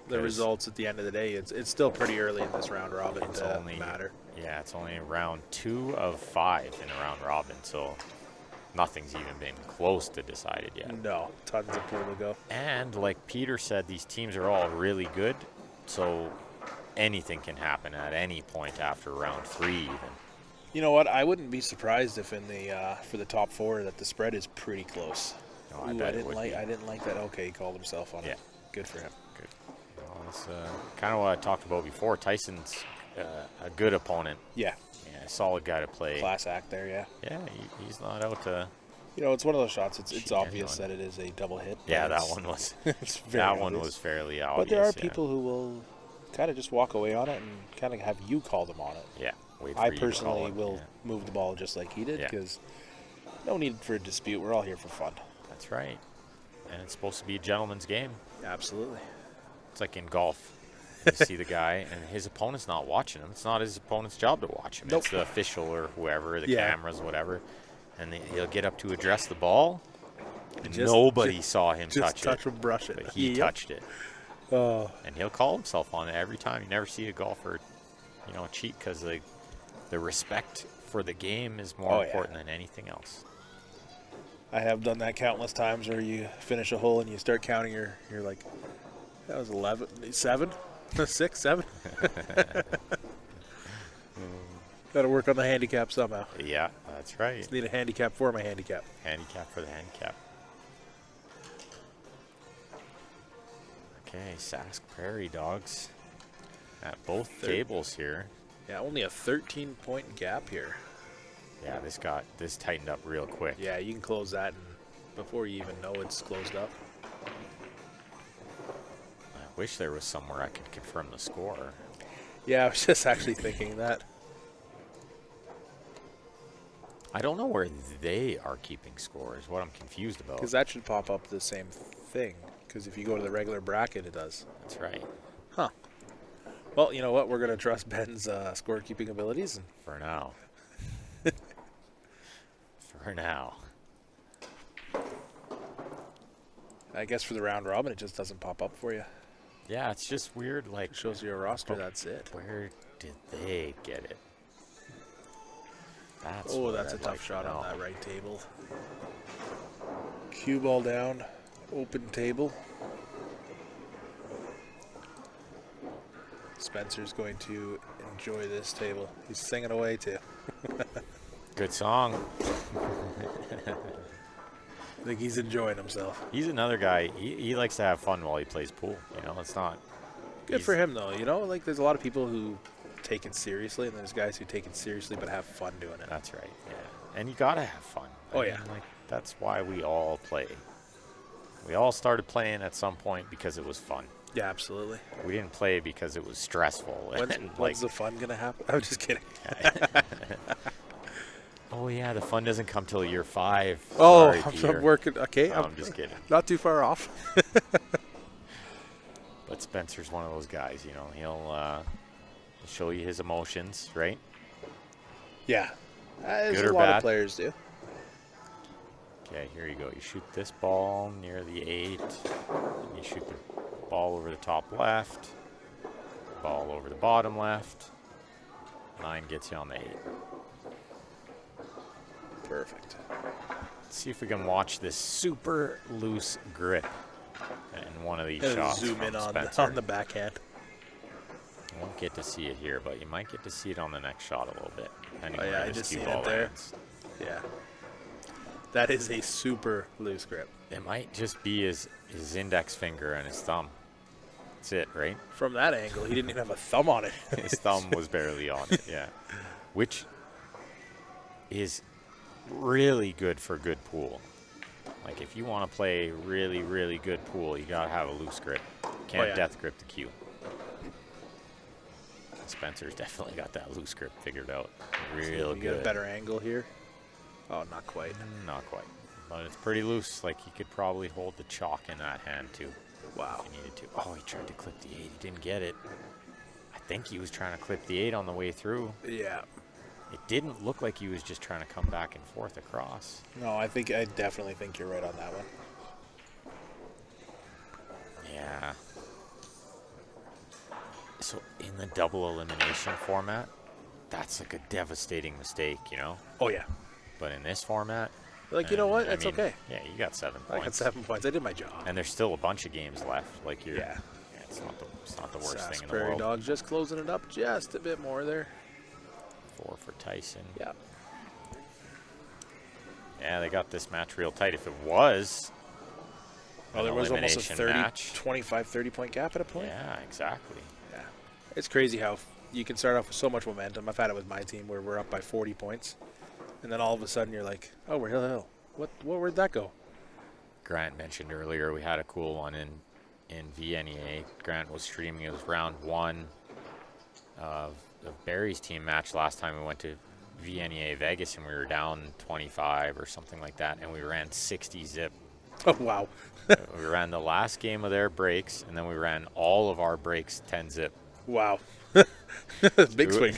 The results at the end of the day, it's still pretty early in this round robin to matter. Yeah, it's only round 2 of 5 in a round robin, so nothing's even been close to decided yet. No, tons of pool to go. And like Peter said, these teams are all really good, so anything can happen at any point after round 3 even. You know what? I wouldn't be surprised if in the for the top 4 that the spread is pretty close. No, I bet it would be. I didn't like that. Okay, he called himself on it. Good for him. Good. Well, that's kind of what I talked about before. Tyson's a good opponent. Yeah. Yeah, solid guy to play. Class act there, yeah. Yeah, he's not out to. You know, it's one of those shots. It's obvious that it is a double hit. Yeah, that one was. One was fairly obvious. But there are people who will kind of just walk away on it and kind of have you call them on it. Yeah. I personally will move the ball just like he did because no need for a dispute. We're all here for fun. That's right. And it's supposed to be a gentleman's game. Absolutely. It's like in golf. You see the guy, and his opponent's not watching him. It's not his opponent's job to watch him. Nope. It's the official or whoever, the cameras, whatever. And he'll get up to address the ball. And nobody saw him touch or brush it. But he touched it. Oh. And he'll call himself on it every time. You never see a golfer, cheat because the respect for the game is more important than anything else. I have done that countless times where you finish a hole and you start counting you're like, that was 11, 7, 6, 7. Got to work on the handicap somehow. Yeah, that's right. Just need a handicap for my handicap. Handicap for the handicap. Okay, Sask Prairie Dogs at both tables here. Yeah, only a 13-point gap here. Yeah, this tightened up real quick. Yeah, you can close that before you even know it's closed up. I wish there was somewhere I could confirm the score. Yeah, I was just actually thinking that. I don't know where they are keeping score is what I'm confused about. Because that should pop up the same thing. Because if you go to the regular bracket, it does. That's right. Huh. Well, you know what? We're going to trust Ben's scorekeeping abilities. For now. For now. I guess for the round robin, it just doesn't pop up for you. Yeah, it's just weird. Like, it shows you a roster. That's it. Where did they get it? That's a tough shot on that right table. Cue ball down, open table. Spencer's going to enjoy this table. He's singing away too. Good song. I think he's enjoying himself. He's another guy. He likes to have fun while he plays pool. It's not. Good for him though. Like there's a lot of people who take it seriously, and there's guys who take it seriously but have fun doing it. That's right. Yeah, and you gotta have fun. I mean, that's why we all play. We all started playing at some point because it was fun. Yeah, absolutely. We didn't play because it was stressful. When's the fun gonna happen? I'm just kidding. Oh yeah, the fun doesn't come till year 5. Oh, I'm working. Okay, I'm just kidding. Not too far off. But Spencer's one of those guys. He'll show you his emotions, right? Yeah, good or a lot bad. Of players do. Okay, here you go. You shoot this ball near the 8. And you shoot the ball over the top left. Ball over the bottom left. 9 gets you on the 8. Perfect. Let's see if we can watch this super loose grip in one of these shots. Zoom from in on Spencer. the backhand. You won't get to see it here, but you might get to see it on the next shot a little bit. Depending Oh, on yeah, where I this just cue seen it ball there. lands. Yeah. That is a super loose grip. It might just be his index finger and his thumb. That's it, right? From that angle, he didn't even have a thumb on it. His thumb was barely on it, yeah. Which is really good for good pool. Like, if you want to play really, really good pool, you got to have a loose grip. Can't death grip the cue. Spencer's definitely got that loose grip figured out. Real You good. get a better angle here. Oh, not quite. Not quite. But it's pretty loose. Like, he could probably hold the chalk in that hand, too. Wow. If he needed to. Oh, he tried to clip the 8. He didn't get it. I think he was trying to clip the 8 on the way through. Yeah. It didn't look like he was just trying to come back and forth across. No, I definitely think you're right on that one. Yeah. So in the double elimination format, that's like a devastating mistake, you know? Oh, yeah. But in this format, Like, you know what? I It's mean, okay. Yeah, you got 7 I points. got 7 points. I did my job. And there's still a bunch of games left. Like, Yeah. it's not the worst thing in the Prairie world. Dogs just closing it up just a bit more there. 4 for Tyson. Yeah. Yeah, they got this match real tight. If it was Well, an there was almost a elimination match, 25, 30 point gap at a point. yeah, exactly. Yeah. It's crazy how you can start off with so much momentum. I've had it with my team where we're up by 40 points. And then all of a sudden you're like, oh, we're hill. Where'd that go? Grant mentioned earlier we had a cool one in VNEA. Grant was streaming. It was round 1 of Barry's team match last time we went to VNEA Vegas, and we were down 25 or something like that, and we ran 60 zip. Oh, wow. We ran the last game of their breaks, and then we ran all of our breaks 10 zip. Wow. Big swing.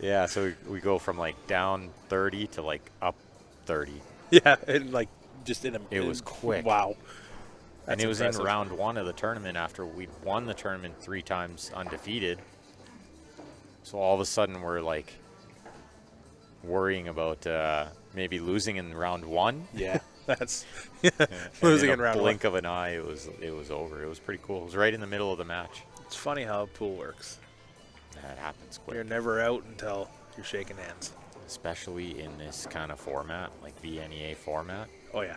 Yeah, so we go from like down 30 to like up 30. Yeah, and like just in a It was quick. Wow. And That's it was impressive. in round 1 of the tournament after we'd won the tournament 3 times undefeated. So all of a sudden we're like worrying about maybe losing in round 1. Yeah, that's And losing in in a round blink 1. of an eye, it was over. It was pretty cool. It was right in the middle of the match. It's funny how a pool works. That happens quick. You're never out until you're shaking hands. Especially in this kind of format, like VNEA format, Oh yeah.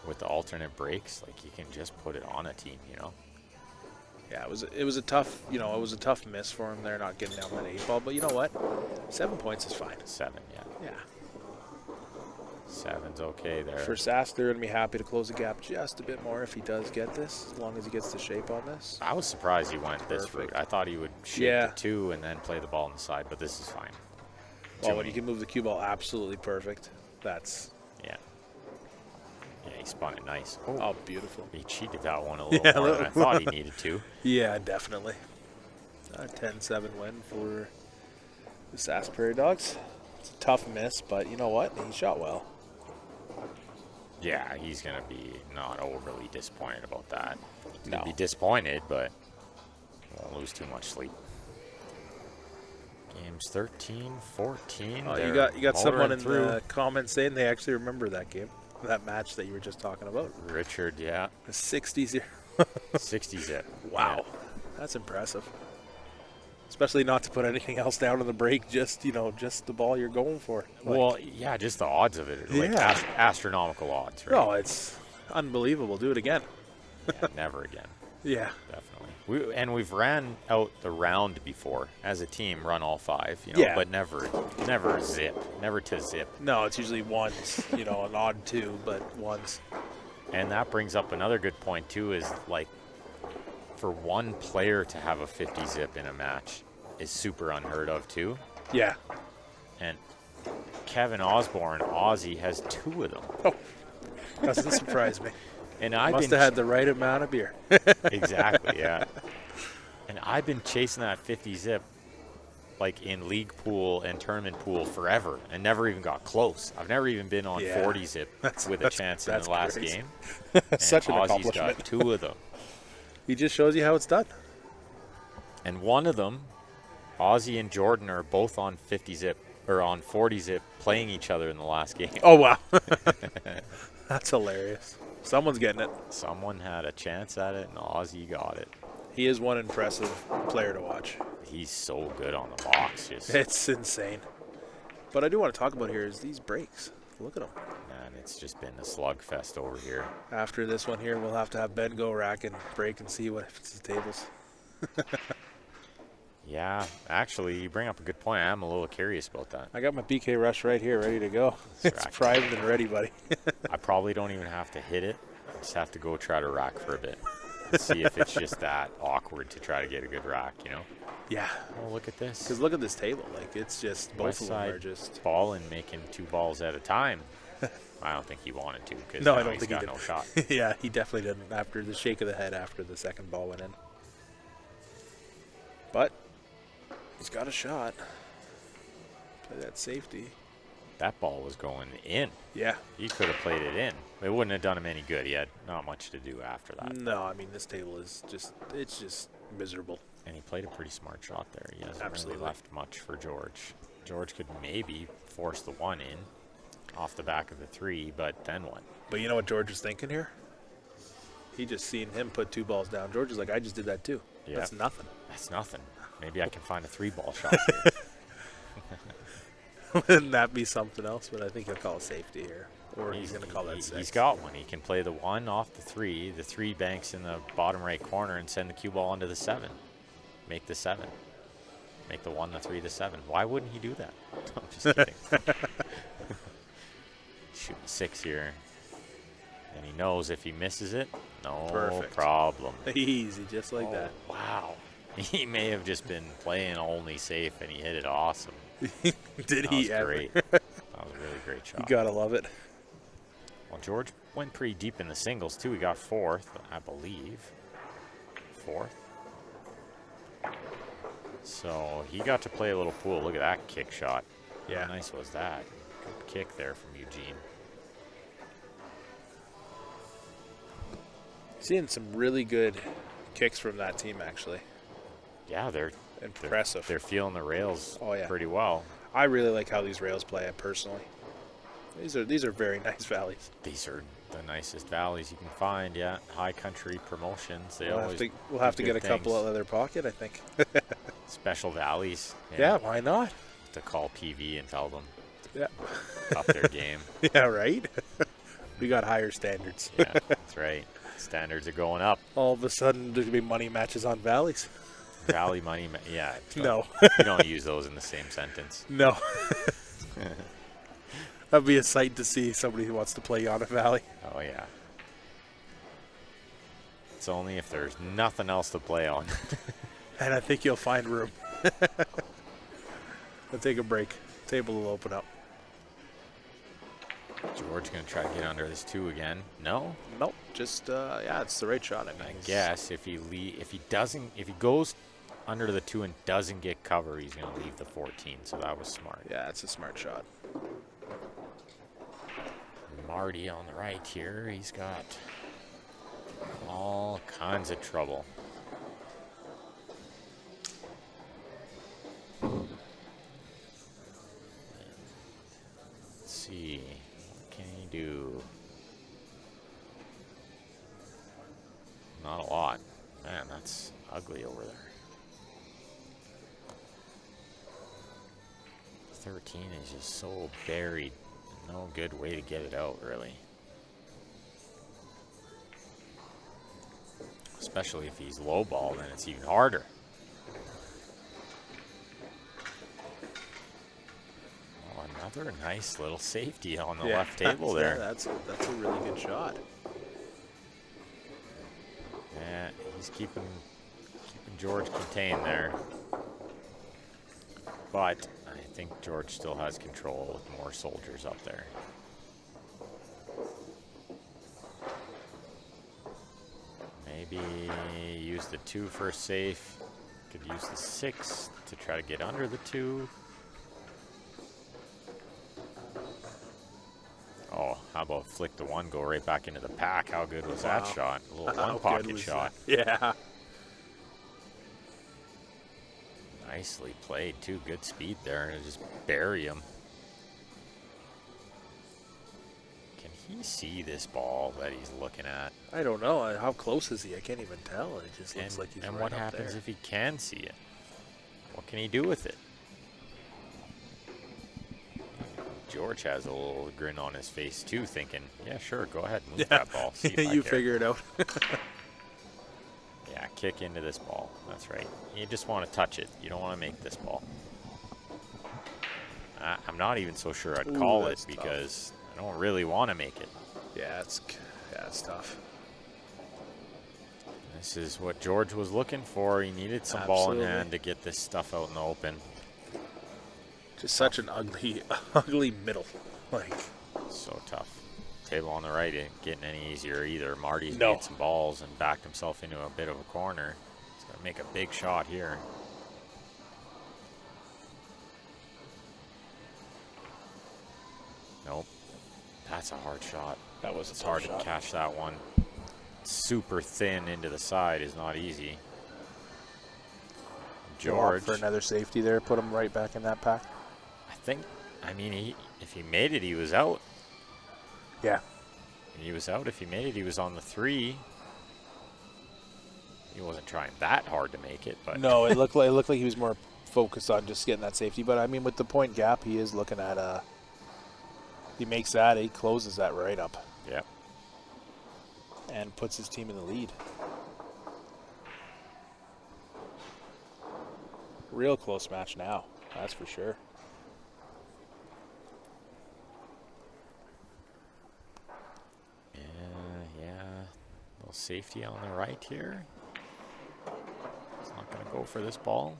with the alternate breaks. Like, you can just put it on a team, you know? Yeah, it was a tough miss for him there, not getting down that 8 ball. But you know what? 7 points is fine. 7, yeah. Yeah. 7's okay there. For Sass, they're going to be happy to close the gap just a bit more if he does get this, as long as he gets the shape on this. I was surprised he went this route. Perfect. I thought he would shape Yeah. the 2 and then play the ball on the side, but this is fine. Well, when you can move the cue ball absolutely perfect, that's Yeah. Yeah, he spun it nice. oh beautiful. He cheated that one a little Yeah, more than I thought he needed to. Yeah, definitely. A 10-7 win for the Sass Prairie Dogs. It's a tough miss, but you know what? He shot well. Yeah, he's going to be not overly disappointed about that. He's No. going to be disappointed, but won't lose too much sleep. Games 13, 14. Oh, they're you got someone motoring in the comments saying they actually remember that game, that match that you were just talking about. Richard, yeah. The 60s. 60 zip. Wow, that's impressive. Especially not to put anything else down on the break, just the ball you're going for. Like, Well, yeah, just the odds of it are like Yeah. astronomical odds, right? no, it's unbelievable. Do it again. Yeah, never again. Yeah. Definitely. We've ran out the round before as a team, run all 5, Yeah. but never zip, never to zip. No, it's usually ones, an odd 2, but ones. And that brings up another good point too, is like for one player to have a 50 zip in a match is super unheard of too. Yeah. And Kevin Osborne, Aussie, has 2 of them. Doesn't surprise me. And I've Must been have had the right amount of beer. exactly, yeah. And I've been chasing that 50 zip like in league pool and tournament pool forever and never even got close. I've never even been on 40 zip with a chance in the last crazy. game. Such an Ozzy's accomplishment. got 2 of them. He just shows you how it's done. And one of them, Ozzy and Jordan, are both on 50 zip or on 40 zip playing each other in the last game. Oh, wow. That's hilarious. Someone's getting it. Someone had a chance at it, and Ozzy got it. He is one impressive player to watch. He's so good on the box. It's insane. But I do want to talk about here is these breaks. Look at them. Man, it's just been a slugfest over here. After this one here, we'll have to have Ben go rack and break and see what happens to the tables. Yeah, actually, you bring up a good point. I'm a little curious about that. I got my BK Rush right here, ready to go. It's primed and ready, buddy. I probably don't even have to hit it. I just have to go try to rack for a bit. And see if it's just that awkward to try to get a good rack, you know? Yeah. Oh, look at this. Because look at this table. Like, it's just, both of them are just... balling, making 2 balls at a time. I don't think he wanted to because no, I don't think he he did. No shot. Yeah, he definitely didn't after the shake of the head after the second ball went in. But he's got a shot. Play that safety. That ball was going in. Yeah. He could have played it in. It wouldn't have done him any good. He had not much to do after that. No, I mean, this table is just, it's just miserable. And he played a pretty smart shot there. He hasn't Absolutely. really left much for George. George could maybe force the 1 in off the back of the 3, but then what? But you know what George is thinking here? He just seen him put 2 balls down. George is like, I just did that too. Yeah. That's nothing. That's nothing. Maybe I can find a 3-ball shot here. Wouldn't that be something else? But I think he'll call it safety here. Or he's going to call that 6. He's got one. He can play the 1 off the 3. The 3 banks in the bottom right corner and send the cue ball into the 7. Make the 7. Make the 1, the 3, the 7. Why wouldn't he do that? I'm just kidding. Shooting 6 here. And he knows if he misses it, no Perfect. problem. Easy, just like that. Wow. He may have just been playing only safe, and he hit it awesome. Did he ever? Great. That was a really great shot. You got to love it. Well, George went pretty deep in the singles, too. He got 4th, I believe. 4th. So he got to play a little pool. Look at that kick shot. Yeah. How nice was that? Good kick there from Eugene. Seeing some really good kicks from that team, actually. Yeah, they're impressive. They're feeling the rails pretty well. I really like how these rails play personally. These are very nice valleys. These are the nicest valleys you can find, yeah. High country promotions. We'll have to get a couple out of their pocket, I think. Special valleys. Yeah, why not? To call PV and tell them to up their game. Yeah, right? We got higher standards. Yeah, that's right. Standards are going up. All of a sudden, there's going to be money matches on valleys. Valley money, yeah. No. You don't use those in the same sentence. No. That'd be a sight to see somebody who wants to play on a valley. Oh, yeah. It's only if there's nothing else to play on. And I think you'll find room. We'll take a break. Table will open up. George going to try to get under this 2 again. No? Nope. Just, yeah, it's the right shot. I guess if he goes under the 2 and doesn't get cover, he's going to leave the 14. So that was smart. Yeah, it's a smart shot. Marty on the right here. He's got all kinds of trouble. Let's see. What can he do? Not a lot. Man, that's ugly over there. 13 is just so buried. No good way to get it out, really. Especially if he's low ball, then it's even harder. Oh, another nice little safety on the left table there. Yeah, that's a really good shot. Yeah, he's keeping George contained there. But I think George still has control with more soldiers up there. Maybe use the 2 for a safe. Could use the 6 to to try to get under the 2. Oh, how about flick the 1, go right back into the pack? How good was that shot? A little How one-pocket good was shot. that? Yeah. Nicely played, too. Good speed there. And just bury him. Can he see this ball that he's looking at? I don't know. How close is he? I can't even tell. It just looks like he's And right what up happens there. if he can see it? What can he do with it? George has a little grin on his face too, thinking, yeah, sure, go ahead, move that ball. See if I You care." figure it out. Yeah, kick into this ball. That's right. You just want to touch it. You don't want to make this ball. I'm not even so sure I'd call it that's because I don't really want to make it. Yeah, it's tough. This is what George was looking for. He needed some ball in Absolutely. hand to get this stuff out in the open. Just such an ugly middle. Like, So tough. Table on the right ain't getting any easier either. Marty's No. made some balls and backed himself into a bit of a corner. He's going to make a big shot here. Nope. That's a hard shot. that was a It's tough hard shot. to catch that one. Super thin into the side is not easy. Go off George, for another safety there. Put him right back in that pack. I mean, if he made it, he was out. Yeah. He was out. If he made it, he was on the 3. He wasn't trying that hard to make it, but No, it looked like he was more focused on just getting that safety. But I mean, with the point gap, he is looking at he makes that, he closes that right up yeah. and puts his team in the lead. Real close match now, that's for sure. Yeah. Little safety on the right here. He's not going to go for this ball.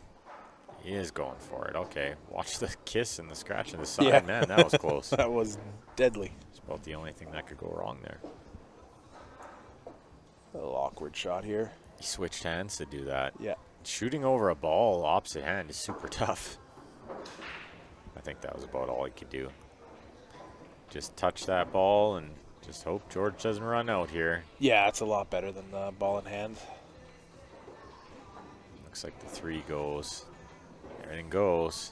He is going for it. Okay. Watch the kiss and the scratch in the side. Yeah. Man, that was close. That was deadly. It's about the only thing that could go wrong there. A little awkward shot here. He switched hands to do that. Yeah. Shooting over a ball opposite hand is super tough. I think that was about all he could do. Just touch that ball and just hope George doesn't run out here. Yeah, it's a lot better than the ball in hand. Looks like the 3 goes. Everything goes.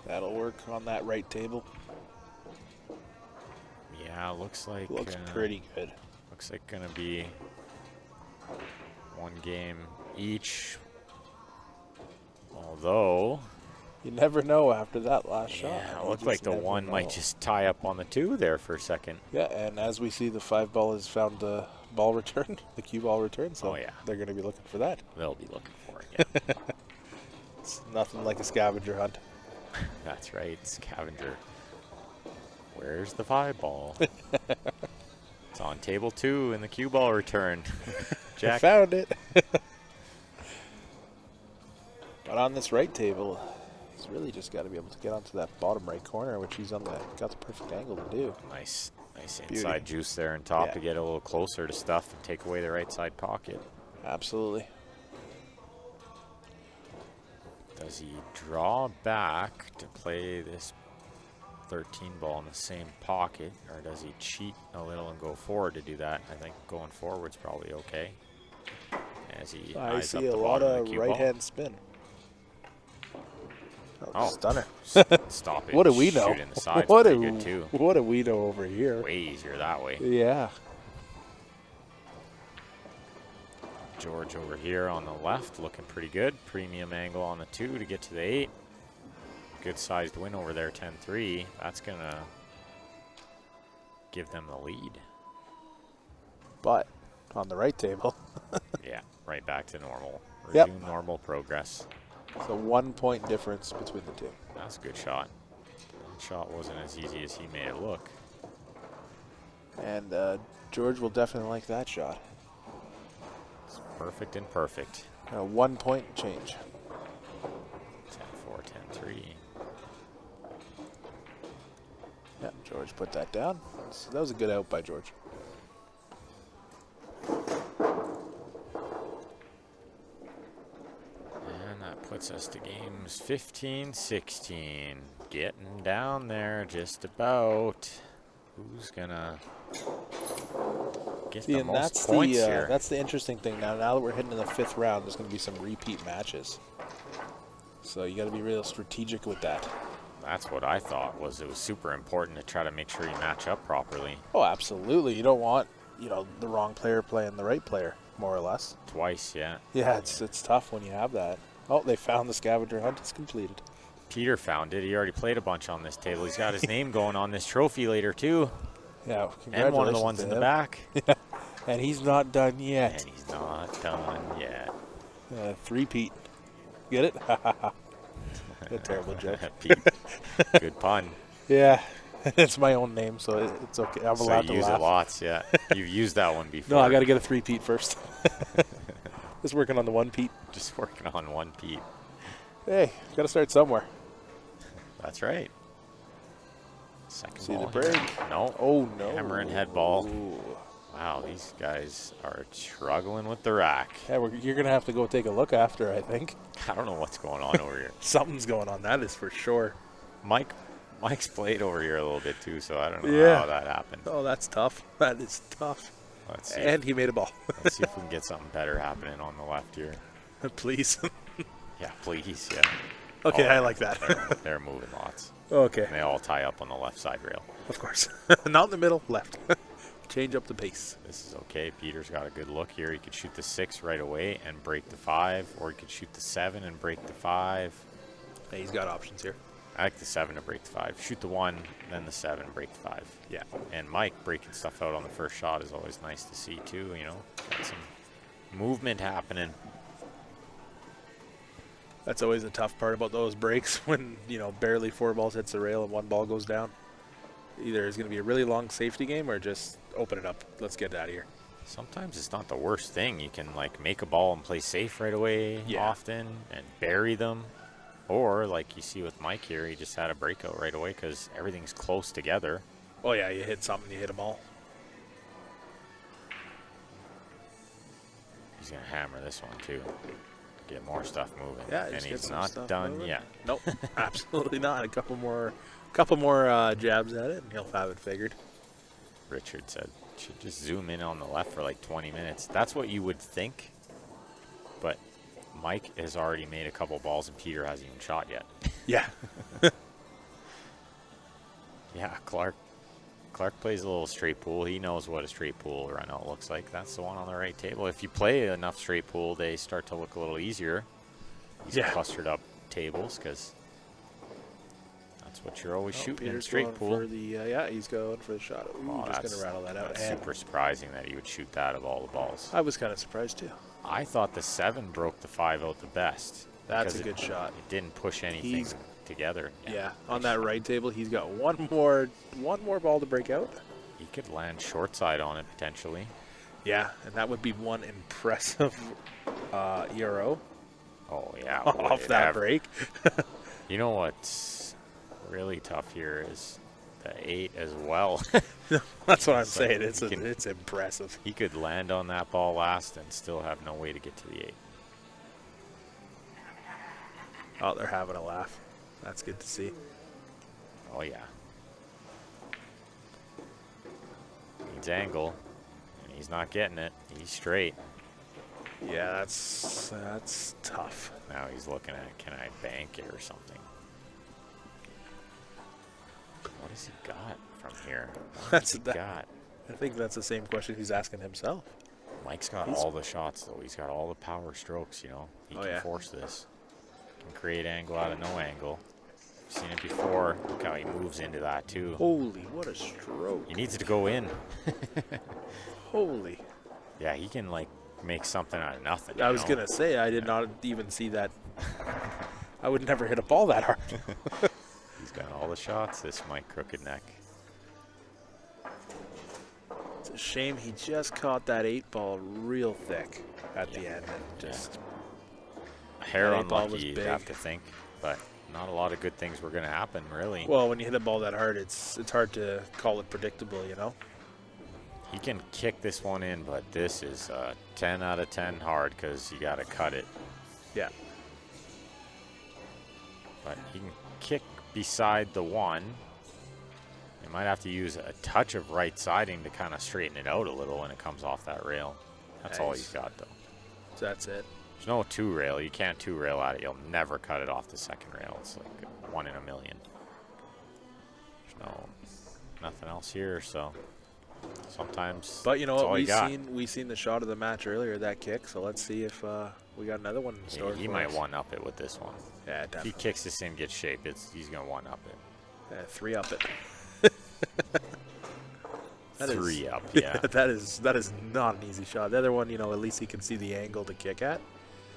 That'll work on that right table. Yeah, looks like Looks pretty good. looks like gonna be 1 game each. Although, You never know after that last shot. yeah, it You looked just like the never 1 might know. just tie up on the 2 there for a second. Yeah, and as we see, the 5 ball has found the ball return, the cue ball return. So Oh, yeah. they're going to be looking for that. They'll be looking for it. Yeah. It's nothing like a scavenger hunt. That's right, scavenger. Where's the 5 ball? It's on table 2 in the cue ball return. I Jack. found it. But on this right table, he's really just got to be able to get onto that bottom right corner, which he's got the perfect angle to do. Nice Beauty. inside juice there on top Yeah. to get a little closer to stuff and take away the right side pocket. Absolutely. Does he draw back to play this 13 ball in the same pocket, or does he cheat a little and go forward to do that? I think going forward's probably okay. As he I eyes up see the a lot bottom of the cue right ball. hand spin. Oh. Stunner. Stop it. What do we know? Shooting the side's What pretty do good too. what do we know over here? Way easier that way. Yeah. George over here on the left looking pretty good. Premium angle on the 2 to get to the 8. Good sized win over there, 10-3. That's going to give them the lead. But on the right table, Yeah, right back to normal. Yep. Resume normal progress. it's a 1 point difference between the two. That's a good shot. That shot wasn't as easy as he made it look. And George will definitely like that shot. It's perfect and perfect. A 1 point change. 10-4, 10-3. Yeah, George put that down. So that was a good out by George. puts us to games 15-16. Getting down there just about. Who's gonna get the most points here? That's the interesting thing now. Now that we're hitting in the 5th round, there's going to be some repeat matches. So you got to be real strategic with that. That's what I thought. Was it was super important to try to make sure you match up properly. Oh, absolutely. You don't want, the wrong player playing the right player, more or less. Twice, yeah. Yeah, it's tough when you have that. Oh, they found the scavenger hunt. It's completed. Peter found it. He already played a bunch on this table. He's got his name going on this trophy later too. Yeah, And one of the ones in the back. Yeah. And he's not done yet. And he's not done yet. 3-peat. Get it? A terrible joke. Pete. Good pun. Yeah, it's my own name, so it's okay. I'm allowed to So you use laugh. it lots, yeah. You've used that one before. No, I got to get a 3-peat first. Just working on the 1-peat. Just working on 1 Pete. Hey, got to start somewhere. That's right. Second See ball the break? here. No. Oh, no. Hammer and head ball. Ooh. Wow, these guys are struggling with the rack. Yeah, you're going to have to go take a look after, I think. I don't know what's going on over here. Something's going on, that is for sure. Mike's played over here a little bit too, so I don't know how that happened. Oh, that's tough. That is tough. Let's see. And he made a ball. Let's see if we can get something better happening on the left here. Please. Yeah, please, yeah. Okay, Oh, I like that. They're moving lots. Okay, And they all tie up on the left side rail. of course. Not in the middle, left. Change up the pace. This is okay. Peter's got a good look here. He could shoot the 6 right away and break the 5, or he could shoot the 7 and break the 5. Hey, he's got options here. I like the 7 to break the 5. Shoot the 1, then the 7, break the 5. Yeah. And Mike breaking stuff out on the first shot is always nice to see too, Got some movement happening. That's always the tough part about those breaks when, barely 4 balls hits the rail and 1 ball goes down. Either it's going to be a really long safety game or just open it up. Let's get out of here. Sometimes it's not the worst thing. You can make a ball and play safe right away often and bury them. Or like you see with Mike here, he just had a breakout right away because everything's close together. Oh, yeah, you hit something, you hit them all. He's going to hammer this one too. Get more stuff moving. Yeah, and just he's get some not stuff done moving. yet. Nope, absolutely not. A couple more jabs at it, and he'll have it figured. Richard said, should just zoom in on the left for like 20 minutes. That's what you would think, but Mike has already made a couple balls and Peter hasn't even shot yet. Yeah. Yeah, Clark plays a little straight pool. He knows what a straight pool run out looks like. That's the one on the right table. If you play enough straight pool, they start to look a little easier. These clustered up tables, because that's what you're always shooting in straight pool. For the, he's going for the shot. Ooh, just going to rattle that out. That's super surprising that he would shoot that of all the balls. I was kind of surprised too. I thought the 7 broke the 5 out the best. That's a good shot. It didn't push anything together. Yeah, on that right table, he's got one more ball to break out. He could land short side on it potentially. Yeah, and that would be one impressive ERO. Oh yeah, off that break. You know what's really tough here is the 8 as well. That's what I'm saying. It's impressive. He could land on that ball last and still have no way to get to the 8. Oh, they're having a laugh. That's good to see. Oh yeah. Needs angle, and he's not getting it. He's straight. Yeah, that's tough. Now he's looking at, can I bank it or something? What has he got from here? What he got? I think that's the same question he's asking himself. Mike's got all the shots, though. He's got all the power strokes, He can force this. Can create angle out of no angle. Seen it before. Look how he moves into that, too. Holy, what a stroke. He needs to go in. Holy. Yeah, he can, make something out of nothing. I was going to say, I did not even see that. I would never hit a ball that hard. He's got all the shots, this Mike Crooked Neck. It's a shame he just caught that 8 ball real thick at the end. And just hair unlucky, you'd have to think, but not a lot of good things were going to happen, really. Well, when you hit a ball that hard, it's hard to call it predictable, He can kick this one in, but this is 10 out of 10 hard because you got to cut it. Yeah. But he can kick beside the one. He might have to use a touch of right siding to kind of straighten it out a little when it comes off that rail. That's all he's got, though. So that's it. There's no two rail. You can't two rail at it. You'll never cut it off the second rail. It's like 1 in a million. There's nothing else here, so sometimes. But you know what? We seen the shot of the match earlier, that kick. So let's see if we got another one in store. He might one up it with this one. Yeah, definitely. If he kicks this in, gets shape, he's gonna one up it. Yeah, 3 up it. Three up, yeah. that is not an easy shot. The other one, you know, at least he can see the angle to kick at.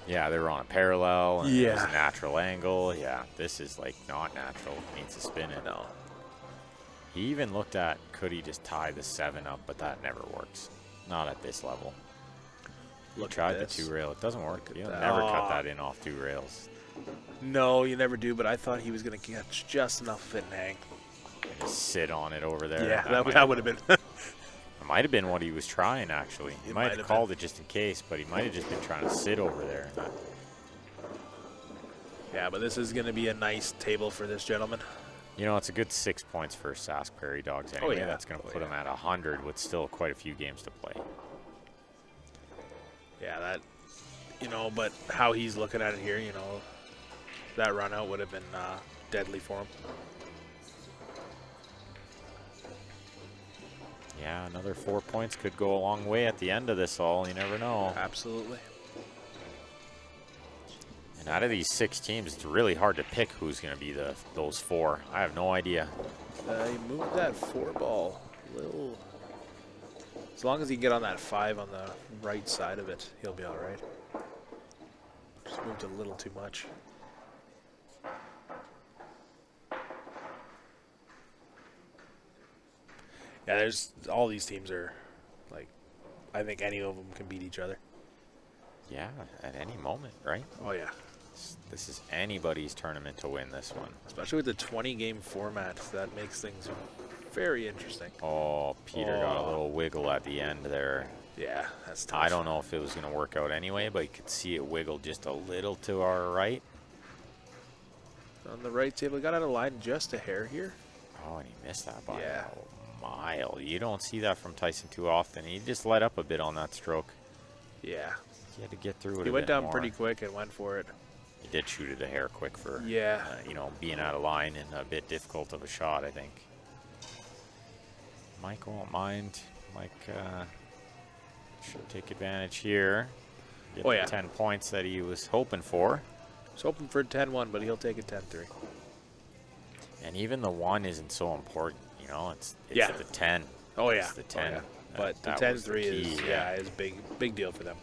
Yeah, they were on a parallel, and yeah, it was a natural angle. Yeah, this is like not natural. He needs to spin it. No. He even looked at, could he just tie the 7 up, but that never works. Not at this level. He tried the 2 rail. It doesn't work. You'll never cut that in off 2 rails. No, you never do, but I thought he was going to catch just enough of it and hang. And just sit on it over there. Yeah, that would have been. It might have been what he was trying, actually. He might have called it just in case, but he might have just been trying to sit over there. Yeah, but this is going to be a nice table for this gentleman. You know, it's a good 6 points for Sask Prairie Dogs anyway. Oh, yeah. That's going to put him at 100 with still quite a few games to play. Yeah, that, you know, but how he's looking at it here, you know, that run out would have been deadly for him. Yeah, another 4 points could go a long way at the end of this all. You never know. Absolutely. And out of these 6 teams, it's really hard to pick who's going to be those 4. I have no idea. He moved that 4 ball a little. As long as he can get on that 5 on the right side of it, he'll be all right. Just moved a little too much. Yeah, there's all these teams are like, I think any of them can beat each other. Yeah, at any moment, right? Oh yeah. This is anybody's tournament to win this one. Especially with the 20-game format, that makes things very interesting. Oh, Peter got a little wiggle at the end there. Yeah, that's tough. I don't know if it was going to work out anyway, but you could see it wiggle just a little to our right. On the right table, got out of line just a hair here. Oh, and he missed that by Yeah. a mile. You don't see that from Tyson too often. He just let up a bit on that stroke. Yeah. He had to get through it. He went down pretty quick and went for it. He did shoot it a hair quick for, yeah, you know, being out of line and a bit difficult of a shot, I think. Mike won't mind. Mike should take advantage here. Get the 10 points that he was hoping for. He's hoping for 10-1, but he'll take a 10-3. And even the 1 isn't so important, you know. It's yeah. the 10. Oh yeah, it's the 10. Oh, yeah. But the 10-3 is big deal for them.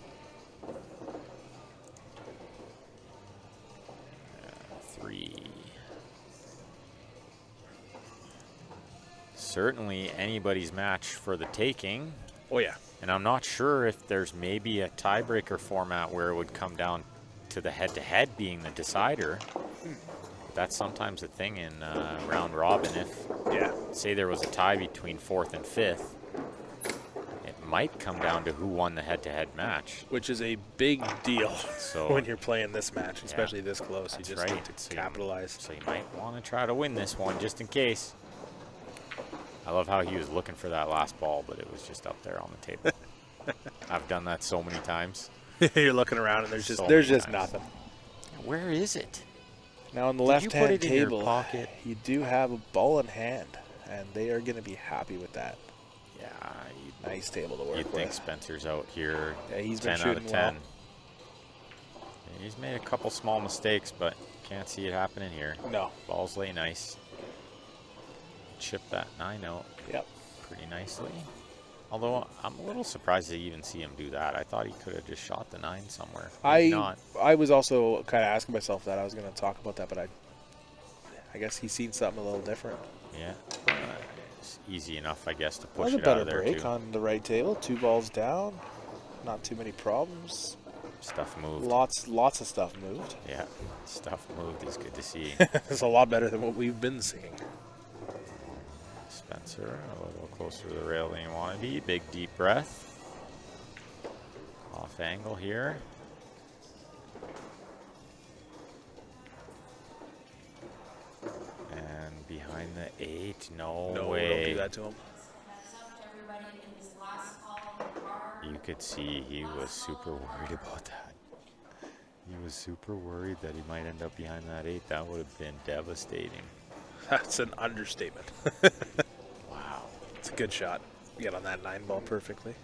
3. Certainly anybody's match for the taking. Oh yeah. And I'm not sure if there's maybe a tiebreaker format where it would come down to the head-to-head being the decider. That's sometimes a thing in round robin. If say there was a tie between 4th and 5th, it might come down to who won the head-to-head match, which is a big deal. So when you're playing this match, especially this close, you just need to capitalize. So you might want to try to win this one just in case. I love how he was looking for that last ball, but it was just up there on the table. I've done that so many times. You're looking around and there's just nothing. Where is it? Now on the left-hand table, you do have a ball in hand, and they are going to be happy with that. Yeah, nice table to work with. You'd think Spencer's out here. Yeah, he's 10 been shooting out of 10. well. He's made a couple small mistakes, but can't see it happening here. No. Balls lay nice. Chip that 9 out. Yep. Pretty nicely. Although I'm a little surprised to even see him do that. I thought he could have just shot the 9 somewhere. I was also kind of asking myself that. I was going to talk about that, but I guess he's seen something a little different. Yeah. It's easy enough, I guess, to push it out of there, too. Break on the right table. 2 balls down. Not too many problems. Stuff moved. Lots of stuff moved. Yeah. Stuff moved is good to see. It's a lot better than what we've been seeing. Spencer a little closer to the rail than you want to be. Big deep breath. Off angle here. behind the 8. No, No, way. don't do that to him. You could see he was super worried about that. He was super worried that he might end up behind that 8. That would have been devastating. That's an understatement. Wow. It's a good shot. Get on that 9 ball perfectly.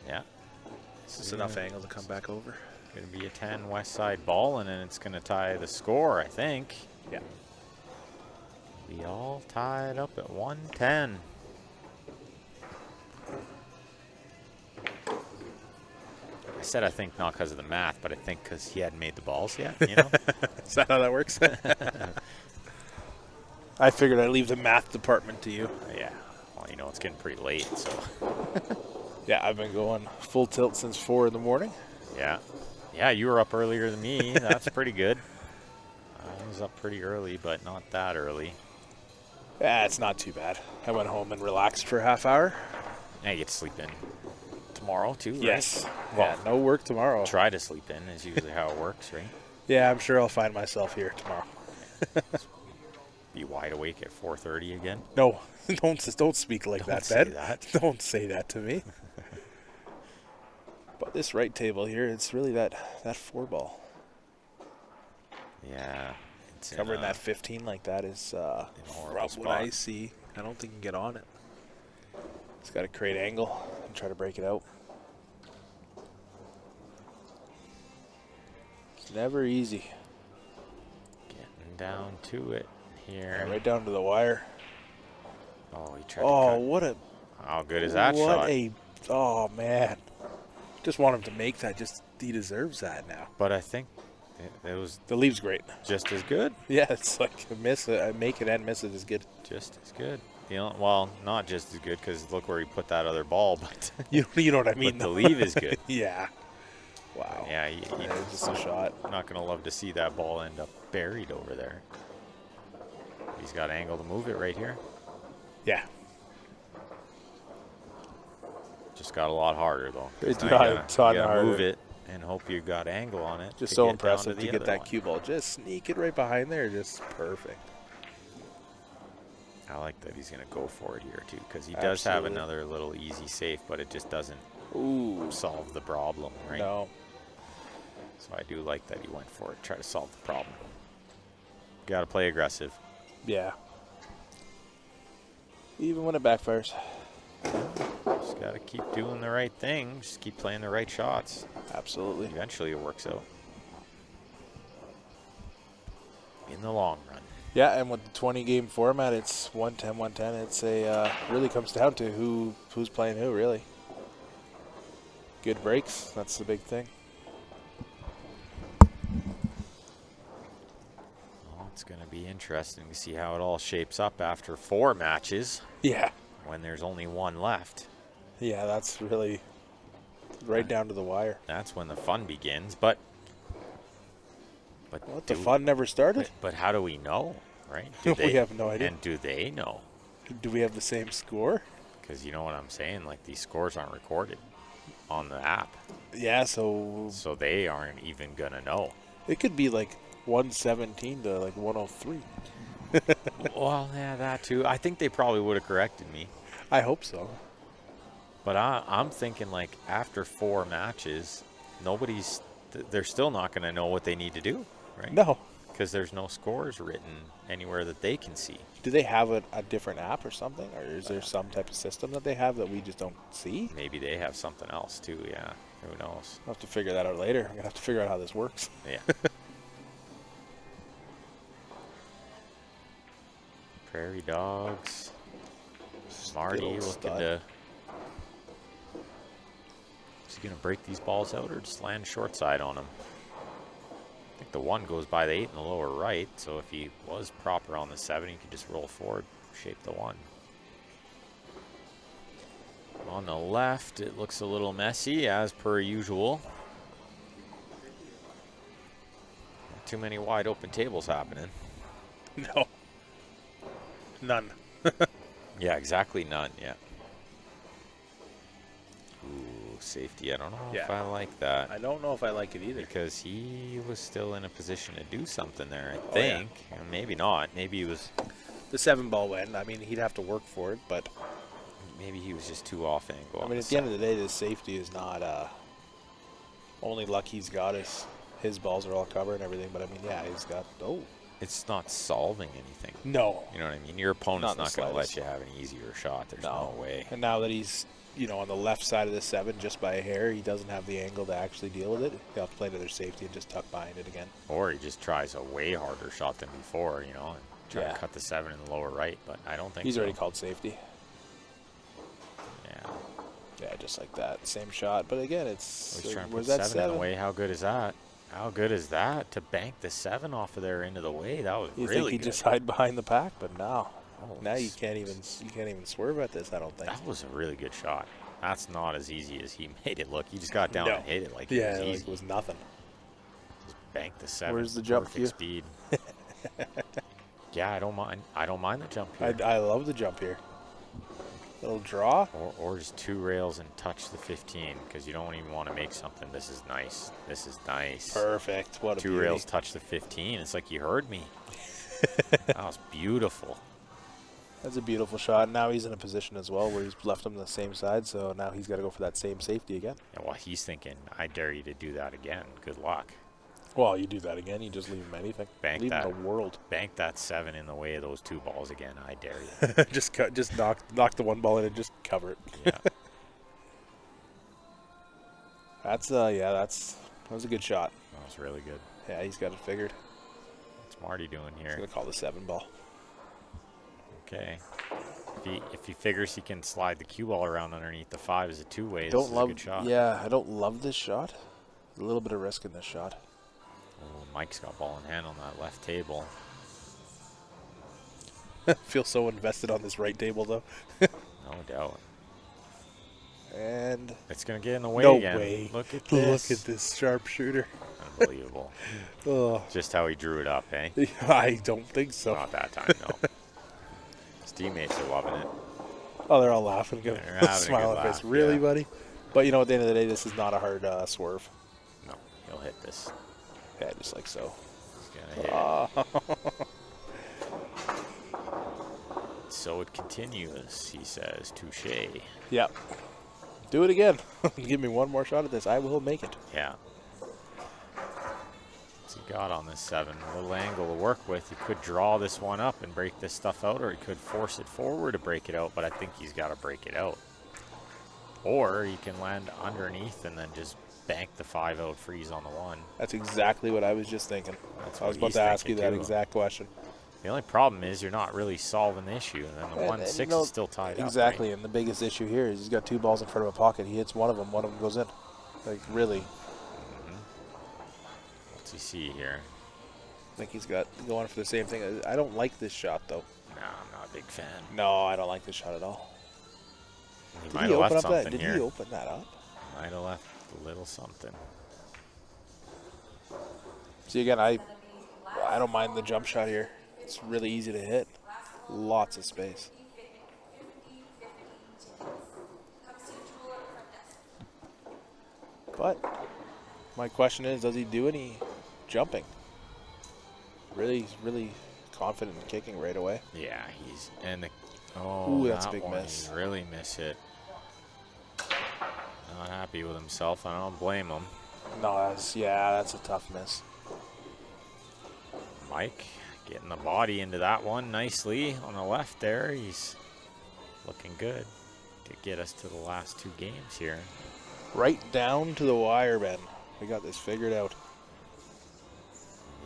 Yeah. It's just enough angle to come back over. Going to be a 10 west side ball, and then it's going to tie the score, I think. Yeah. We all tied up at 110. I said I think not because of the math, but I think because he hadn't made the balls yet, you know? Is that how that works? I figured I'd leave the math department to you. Yeah. Well, you know, it's getting pretty late, so. Yeah, I've been going full tilt since 4 in the morning. Yeah. Yeah, you were up earlier than me. That's pretty good. I was up pretty early, but not that early. Yeah, it's not too bad. I went home and relaxed for a half hour. Now you get to sleep in tomorrow, too, right? Yes. Well, Yeah, no work tomorrow. try to sleep in is usually how it works, right? Yeah, I'm sure I'll find myself here tomorrow. Be wide awake at 4:30 again. No, don't speak like Don't that, say Ben. that. Don't say that to me. But this right table here, it's really that 4 ball. Yeah. It's Covering that 15 like that is horrible from what spot. I see. I don't think you can get on it. It's got to create angle and try to break it out. It's never easy. Getting down to it here. Yeah, right down to the wire. Oh, he tried Oh, to cut. what a How good is that shot? Oh man. Just want him to make that. Just he deserves that now. But I think it was The leave's great. just as good. Yeah, it's like make it and miss it is good. Just as good. You know, well, not just as good because look where he put that other ball, but, You know what I mean? but the though. leave is good. Yeah. Wow. Yeah, It's just a shot. not going to love to see that ball end up buried over there. He's got angle to move it right here. Yeah. Just got a lot harder though. 'cause It's now got- you it's gotten gotta move harder. it and hope you got angle on it. Just to so get down impressive the to get other that one. cue ball. Just sneak it right behind there. Just perfect. I like that he's going to go for it here too because he does have Absolutely. another little easy safe, but it just doesn't Ooh. solve the problem, right? No. So I do like that he went for it, try to solve the problem. Got to play aggressive. Yeah. Even when it backfires. Just got to keep doing the right thing. Just keep playing the right shots. Absolutely. Eventually it works out. In the long run. Yeah, and with the 20-game format, it's 110, 110. It's really comes down to who's playing who, really. Good breaks, that's the big thing. Well, it's going to be interesting to see how it all shapes up after 4 matches Yeah. when there's only 1 left. Yeah, that's really right down to the wire. That's when the fun begins, but What, the fun never started? But how do we know, right? We have no idea. And do they know? Do we have the same score? Because you know what I'm saying? Like, these scores aren't recorded on the app. Yeah, so So they aren't even going to know. it could be like 117 to like 103. Well, yeah, that too. I think they probably would have corrected me. I hope so. But I'm thinking, like, after 4 matches, they're still not going to know what they need to do, right? No. Because there's no scores written anywhere that they can see. Do they have a different app or something? Or is there some type of system that they have that we just don't see? Maybe they have something else too, yeah. Who knows? I'll have to figure that out later. I'm going to have to figure out how this works. Yeah. Prairie Dogs. Marty old looking stud. to... Is he going to break these balls out or just land short side on them? I think the 1 goes by the 8 in the lower right, so if he was proper on the 7, he could just roll forward, shape the 1. On the left, it looks a little messy, as per usual. Not too many wide open tables happening. No. None. Yeah, exactly none, yeah. Ooh, safety. I don't know if Yeah. I like that. I don't know if I like it either. Because he was still in a position to do something there, I Oh, yeah. think. And maybe not. Maybe he was the 7-ball went. I mean, he'd have to work for it, but Maybe he was just too off angle. I mean, at the end of the day, this safety is not only luck he's got is his balls are all covered and everything. But I mean, yeah, he's got It's not solving anything. no, You know what I mean? Your opponent's Not not the going to let slightest. you have an easier shot. There's no way. And now that he's on the left side of the 7 just by a hair, he doesn't have the angle to actually deal with it. He'll have to play to their safety and just tuck behind it again. Or he just tries a way harder shot than before, and try Yeah. to cut the 7 in the lower right. But I don't think He's so. already called safety. Yeah. Yeah, just like that. Same shot. But again, He's trying to where's put that 7 in the way. How good is that? How good is that to bank the 7 off of there into the way? That was You really think he'd good. just hide behind the pack, but no. Oh, Now you can't even swerve at this, I don't think. That was a really good shot. That's not as easy as he made it look. He just got down No. and hit it like Yeah, it was like easy. it was nothing. Just banked the 7. Where's the jump perfect cue? speed. Yeah, I don't mind. I don't mind the jump here. I love the jump here. Little draw. Or just 2 rails and touch the 15 because you don't even want to make something. This is nice. This is nice. Perfect. What a 2 beauty. rails, touch the 15. It's like you heard me. That was beautiful. That's a beautiful shot. Now he's in a position as well where he's left him the same side, so now he's got to go for that same safety again. Yeah, well, he's thinking, I dare you to do that again. Good luck. Well, you do that again, you just leave him anything. Bank leave that. him the world. Bank that 7 in the way of those 2 balls again. I dare you. just knock the 1 ball in and just cover it. Yeah. That was a good shot. That was really good. Yeah, he's got it figured. What's Marty doing He's here? gonna call the 7 ball. Okay. If he figures he can slide the cue ball around underneath the 5 as a 2-way, this Don't is a love. good shot. Yeah, I don't love this shot. A little bit of risk in this shot. Oh, Mike's got ball in hand on that left table. Feel so invested on this right table though. No doubt. And It's going to get in the way no again. way. Look at this. Look at this sharpshooter. Unbelievable. Oh, Just how he drew it up, eh? I don't think so. Not that time, no. His teammates are loving it. Oh, they're all laughing. Good. They're having a Smile good on face. laugh, Really, yeah. buddy? But at the end of the day, this is not a hard swerve. No, he'll hit this. Yeah, just like so. He's going to hit it. So it continues, he says. Touche. Yeah. Do it again. Give me one more shot at this. I will make it. Yeah. What's he got on this 7? A little angle to work with. He could draw this one up and break this stuff out, or he could force it forward to break it out, but I think he's got to break it out. Or he can land underneath and then just bank the 5 out, freeze on the 1. That's exactly what I was just thinking. That's I was what about he's to ask you thinking that too. exact question. The only problem is you're not really solving the issue, and then the 1-6 is still tied up. Exactly, right? and the biggest issue here is he's got 2 balls in front of a pocket. He hits one of them goes in. Like, really. What's he see here? I think he's got going for the same thing. I don't like this shot, though. No, I'm not a big fan. No, I don't like this shot at all. He Did might he have open left up that? something Did here. he open that up? Might have left a little something. See, again, I don't mind the jump shot here. It's really easy to hit. Lots of space. But my question is, does he do any jumping? Really confident in kicking right away. Yeah, he's and the Ooh, that's a that big one, miss. He really miss it. Not happy with himself. I don't blame him. No, that's a tough miss. Mike getting the body into that one nicely on the left there. He's looking good to get us to the last 2 games here. Right down to the wire, Ben. We got this figured out.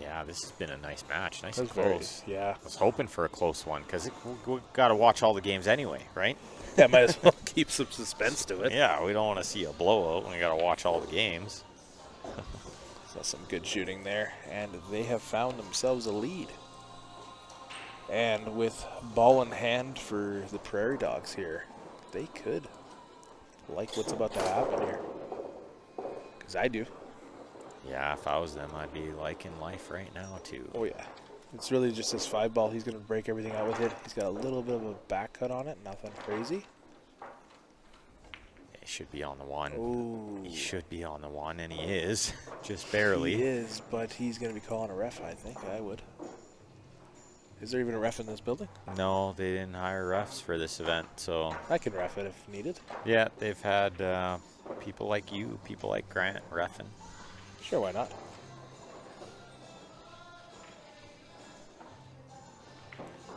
Yeah, this has been a nice match. Nice and That's very, close. yeah. I was hoping for a close one because we got to watch all the games anyway, right? Yeah, might as well keep some suspense to it. Yeah, we don't want to see a blowout. We got to watch all the games. So some good shooting there, and they have found themselves a lead. And with ball in hand for the Prairie Dogs here, they could like what's about to happen here. Because I do. Yeah, if I was them, I'd be liking life right now too. Oh, yeah. It's really just this 5 ball. He's going to break everything out with it. He's got a little bit of a back cut on it. Nothing crazy. He should be on the 1. Ooh. He should be on the 1, and he is. Just barely. He is, but he's going to be calling a ref, I think. I would. Is there even a ref in this building? No, they didn't hire refs for this event, so I can ref it if needed. yeah, they've had people like you, people like Grant reffing. Sure, why not?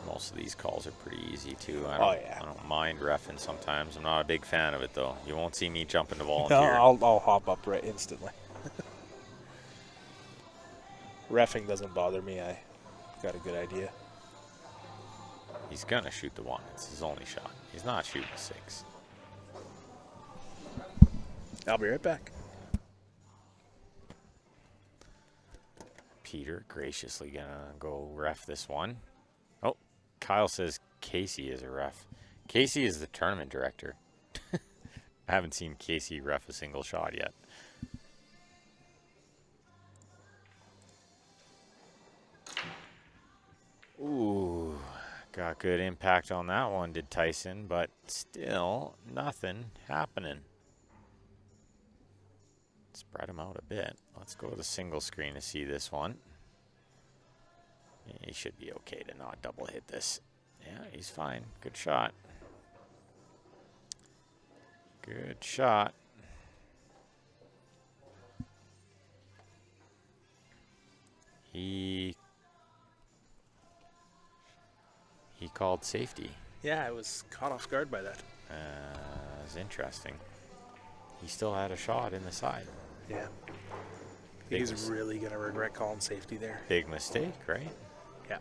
Most of these calls are pretty easy too. Oh, yeah. I don't mind reffing sometimes. I'm not a big fan of it though. You won't see me jumping to No, volunteer. I'll hop up right instantly. Reffing doesn't bother me. I got a good idea. He's gonna shoot the 1. It's his only shot. He's not shooting 6. I'll be right back. Peter graciously gonna go ref this one. Oh, Kyle says Casey is a ref. Casey is the tournament director. I haven't seen Casey ref a single shot yet. Ooh, got good impact on that one, did Tyson, but still nothing happening. Spread him out a bit. Let's go to the single screen to see this one. He should be okay to not double hit this. Yeah, he's fine. Good shot. Good shot. He called safety. Yeah, I was caught off guard by that. It's interesting. He still had a shot in the side. Yeah. Big He's mis- really going to regret calling safety there. Big mistake, right? Yeah.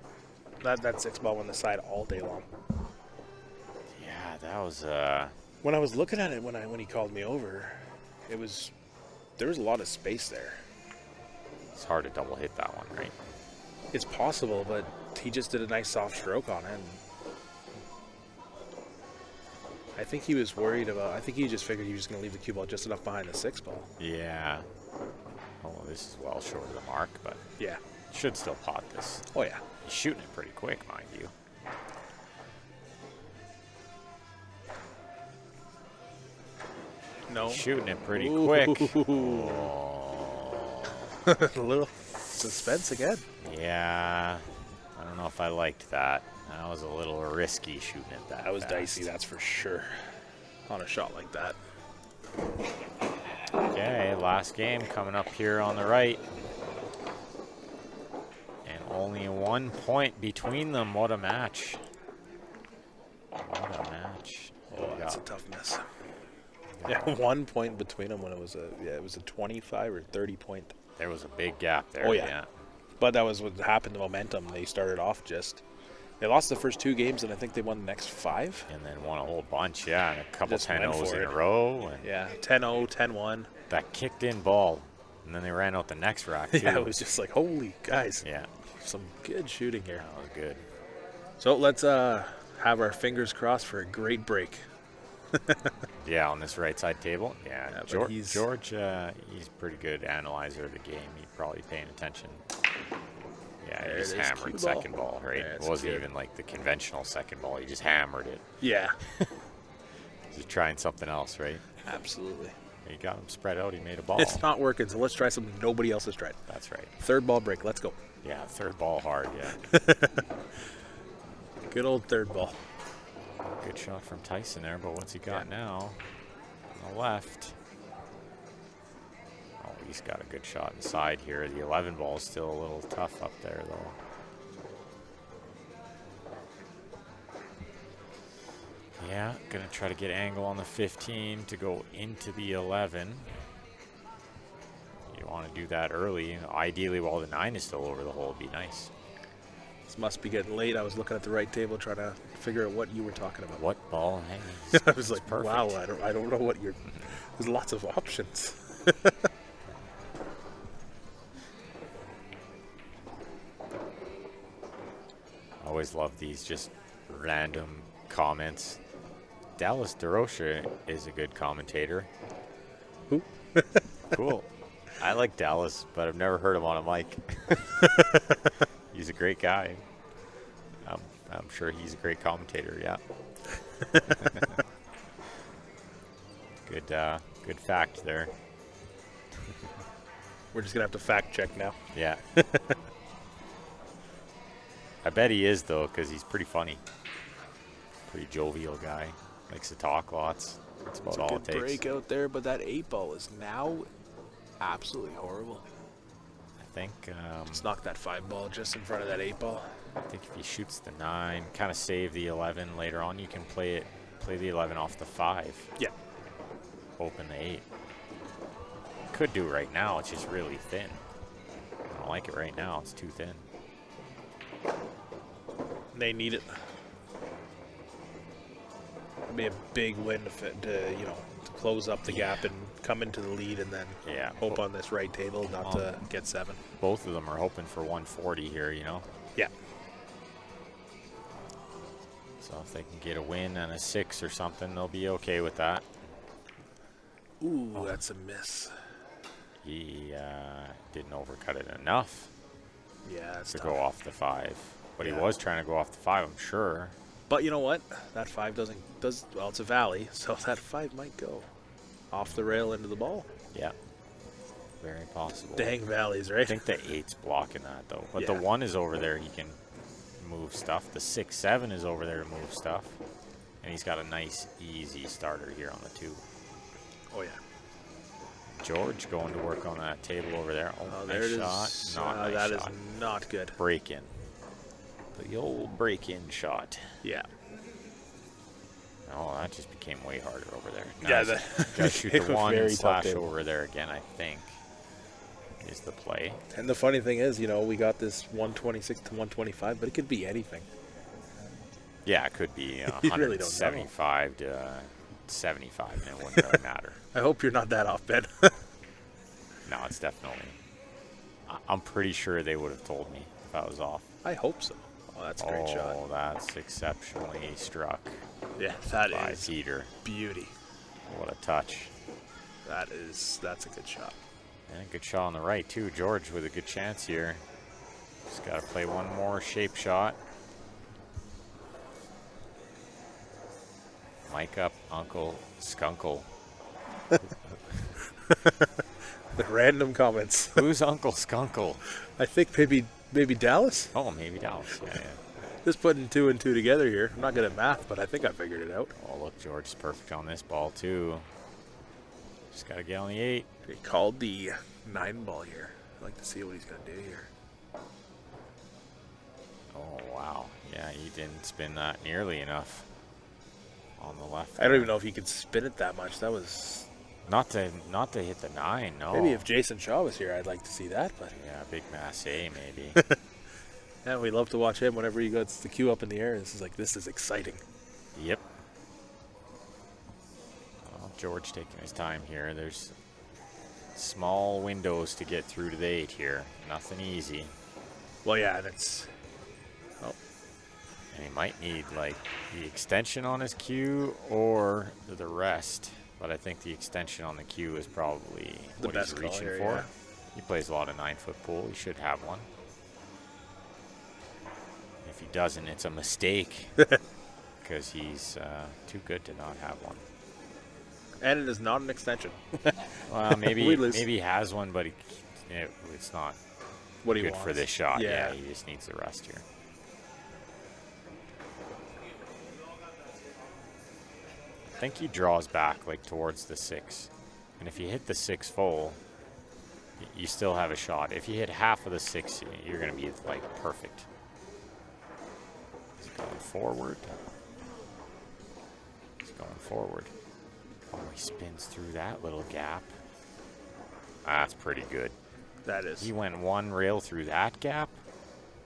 That 6 ball went the side all day long. Yeah, that was When I was looking at it when he called me over, there was a lot of space there. it's hard to double hit that one, right? It's possible, but he just did a nice soft stroke on it. And I think he was worried about. I think he just figured he was going to leave the cue ball just enough behind the 6 ball. Yeah. Oh, this is well short of the mark, but Yeah. should still pot this. Oh yeah. He's shooting it pretty quick, mind you. No. Shooting it pretty Ooh. quick. A little suspense again. Yeah. I don't know if I liked that. That was a little risky shooting it that That was fast. dicey, that's for sure. On a shot like that. Okay, last game coming up here on the right. And only 1 point between them. What a match. What a match. Oh, that's a tough miss. Yeah, 1 point between them when it was a 25 or 30 point. There was a big gap there. Oh, yeah. But that was what happened to momentum. They started off they lost the first 2 games, and I think they won the next 5. And then won a whole bunch, yeah, and a couple Just went 10-0s for in it. a row. And Yeah, 10-0, 10-1. that kicked in ball. And then they ran out the next rack, too. Yeah, it was just like, holy guys. Yeah, Some good shooting here. that was good. So let's have our fingers crossed for a great break. Yeah, on this right side table. Yeah, Yeah, but George, he's- he's pretty good analyzer of the game. He's probably paying attention. Yeah, There he just it is, hammered cue second ball. ball, right? Yeah, It it's wasn't good. even like the conventional second ball. He just hammered it. Yeah, He's trying something else, right? absolutely. He got him spread out. He made a ball. It's not working, so let's try something nobody else has tried. That's right. 3rd ball break, let's go. Yeah, third ball hard, yeah. Good old 3rd ball. Good shot from Tyson there, but what's he got now? On the left. Oh, he's got a good shot inside here. The 11 ball is still a little tough up there, though. Yeah, gonna try to get angle on the 15 to go into the 11. You want to do that early. Ideally, while the 9 is still over the hole, would be nice. This must be getting late. I was looking at the right table trying to figure out what you were talking about. What ball hangs? I was like, It's perfect. wow, I don't know what you're. There's lots of options. Always love these just random comments. Dallas DeRocha is a good commentator. Who? Cool. I like Dallas, but I've never heard him on a mic. He's a great guy. I'm sure he's a great commentator, yeah. Good fact there. We're just gonna have to fact check now. Yeah. I bet he is, though, because he's pretty funny. Pretty jovial guy. Likes to talk lots. That's about all it Good takes. break out there, but that 8-ball is now absolutely horrible. I think Just knock that 5-ball just in front of that 8-ball. I think if he shoots the 9, kind of save the 11 later on, you can play the 11 off the 5. Yeah. Open the 8. Could do right now. It's just really thin. I don't like it right now. It's too thin. They need it. It'd be a big win to close up the gap and come into the lead, and then hope on this right table not to get 7. Both of them are hoping for 140 here, Yeah. So if they can get a win and a 6 or something, they'll be okay with that. Ooh, that's a miss. He didn't overcut it enough Yeah, to go off the 5. But he was trying to go off the 5, I'm sure. But you know what? That 5 well, it's a valley, so that 5 might go off the rail into the ball. Yeah. Very possible. Dang valleys, right? I think the 8's blocking that, though. But the 1 is over there. He can move stuff. The 6, 7 is over there to move stuff. And he's got a nice, easy starter here on the 2. Oh, yeah. George going to work on that table over there. Oh, there nice it shot. is. Not nice that shot. is not good. Break in. The old break-in shot. Yeah. Oh, that just became way harder over there. Yeah, Nice. Gotta shoot the 1 very and tough slash table. over there again, I think, is the play. And the funny thing is, we got this 126 to 125, but it could be anything. Yeah, it could be You really don't know. 175 to 75, and it wouldn't really matter. I hope you're not that off, Ben. No, it's definitely. I'm pretty sure they would have told me if I was off. I hope so. Oh, that's a great shot. Oh, that's exceptionally struck Yeah, that by is Peter. beauty. What a touch. That's a good shot. And a good shot on the right, too. George with a good chance here. Just got to play one more shape shot. Mic up, Uncle Skunkle. The random comments. Who's Uncle Skunkle? I think maybe Dallas. Oh, maybe Dallas. Yeah. Just putting 2 and 2 together here. I'm not good at math, but I think I figured it out. Oh, look, George is perfect on this ball, too. Just got to get on the 8. He called the 9-ball here. I'd like to see what he's going to do here. Oh, wow. Yeah, he didn't spin that nearly enough on the left. I don't even know if he could spin it that much. That was... Not to hit the 9, no. Maybe if Jason Shaw was here, I'd like to see that. But Yeah, big mass A, maybe. yeah, we love to watch him whenever he gets the cue up in the air. This is exciting. Yep. Well, George taking his time here. There's small windows to get through to the 8 here. Nothing easy. Well, yeah, and it's... Oh, And he might need, like, the extension on his cue or the rest. But I think the extension on the cue is probably The what best he's call reaching here, for. yeah. He plays a lot of 9-foot pool. He should have one. If he doesn't, it's a mistake. Because he's too good to not have one. and it is not an extension. Well, maybe We lose. maybe he has one, but it's not What he good wants. for this shot. Yeah. He just needs the rest here. I think he draws back like towards the 6. And if you hit the 6 full, you still have a shot. If you hit half of the 6, you're going to be like perfect. He's going forward. He's going forward. Oh, he spins through that little gap. That's pretty good. That is. He went one rail through that gap.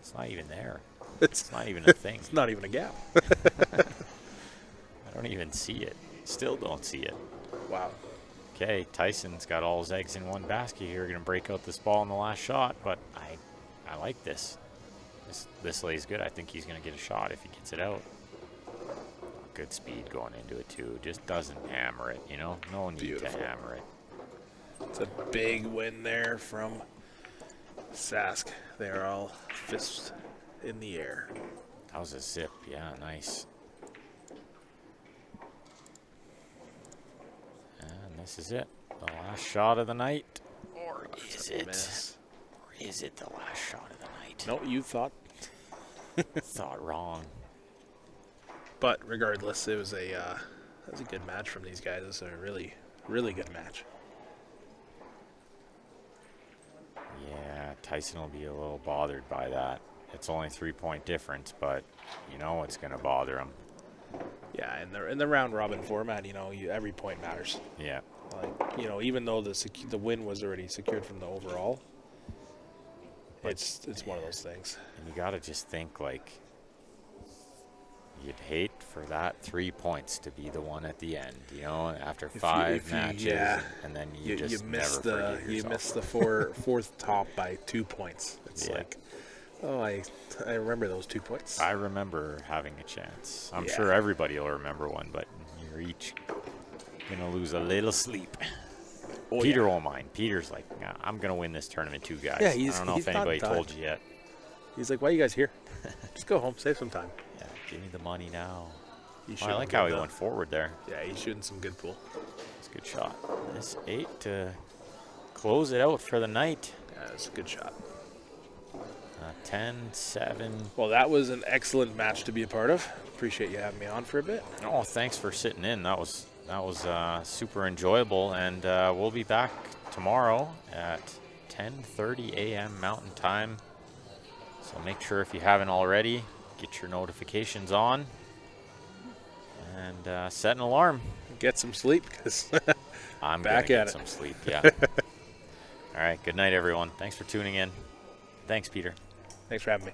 It's not even there. It's It's not even a thing. not even a gap. I don't even see it. Still don't see it. Wow. Okay, Tyson's got all his eggs in one basket here. Going to break out this ball in the last shot, but I like this. This lays good. I think he's going to get a shot if he gets it out. Good speed going into it, too. Just doesn't hammer it, No need Beautiful. to hammer it. It's a big win there from Sask. They are all fists in the air. That was a zip. Yeah, nice. And this is it. The last shot of the night. Or is it? Miss. Or is it the last shot of the night? No, you thought Thought wrong. But regardless, it was a good match from these guys. It was a really, really good match. Yeah, Tyson will be a little bothered by that. It's only 3-point difference, but you know it's going to bother him. Yeah, in the round robin format, every point matters. Yeah. Like, even though the win was already secured from the overall, it's one of those things. And you got to just think, like, you'd hate for that 3 points to be the one at the end, after five matches, and then you just miss never forgive you yourself. miss the fourth top by 2 points. It's like, oh, I remember those 2 points. I remember having a chance. I'm Yeah. sure everybody will remember one, but you're each gonna lose a little sleep. Oh, Peter won't mind. Peter's like, nah, I'm gonna win this tournament too, guys. Yeah, I don't know if he's not anybody done. told you yet. He's like, why are you guys here? Just go home, save some time. Yeah, give me the money now. He's I shooting like how he good, went forward there. Yeah, he's shooting some good pool. It's a good shot. This 8 to close it out for the night. Yeah, it's a good shot. 10-7. Well, that was an excellent match to be a part of. Appreciate you having me on for a bit. Oh, thanks for sitting in. That was super enjoyable, and we'll be back tomorrow at 10:30 a.m. Mountain Time. So make sure, if you haven't already, get your notifications on and set an alarm. Get some sleep, because I'm back gonna at get it. some sleep. Yeah. All right. Good night, everyone. Thanks for tuning in. Thanks, Peter. Thanks for having me.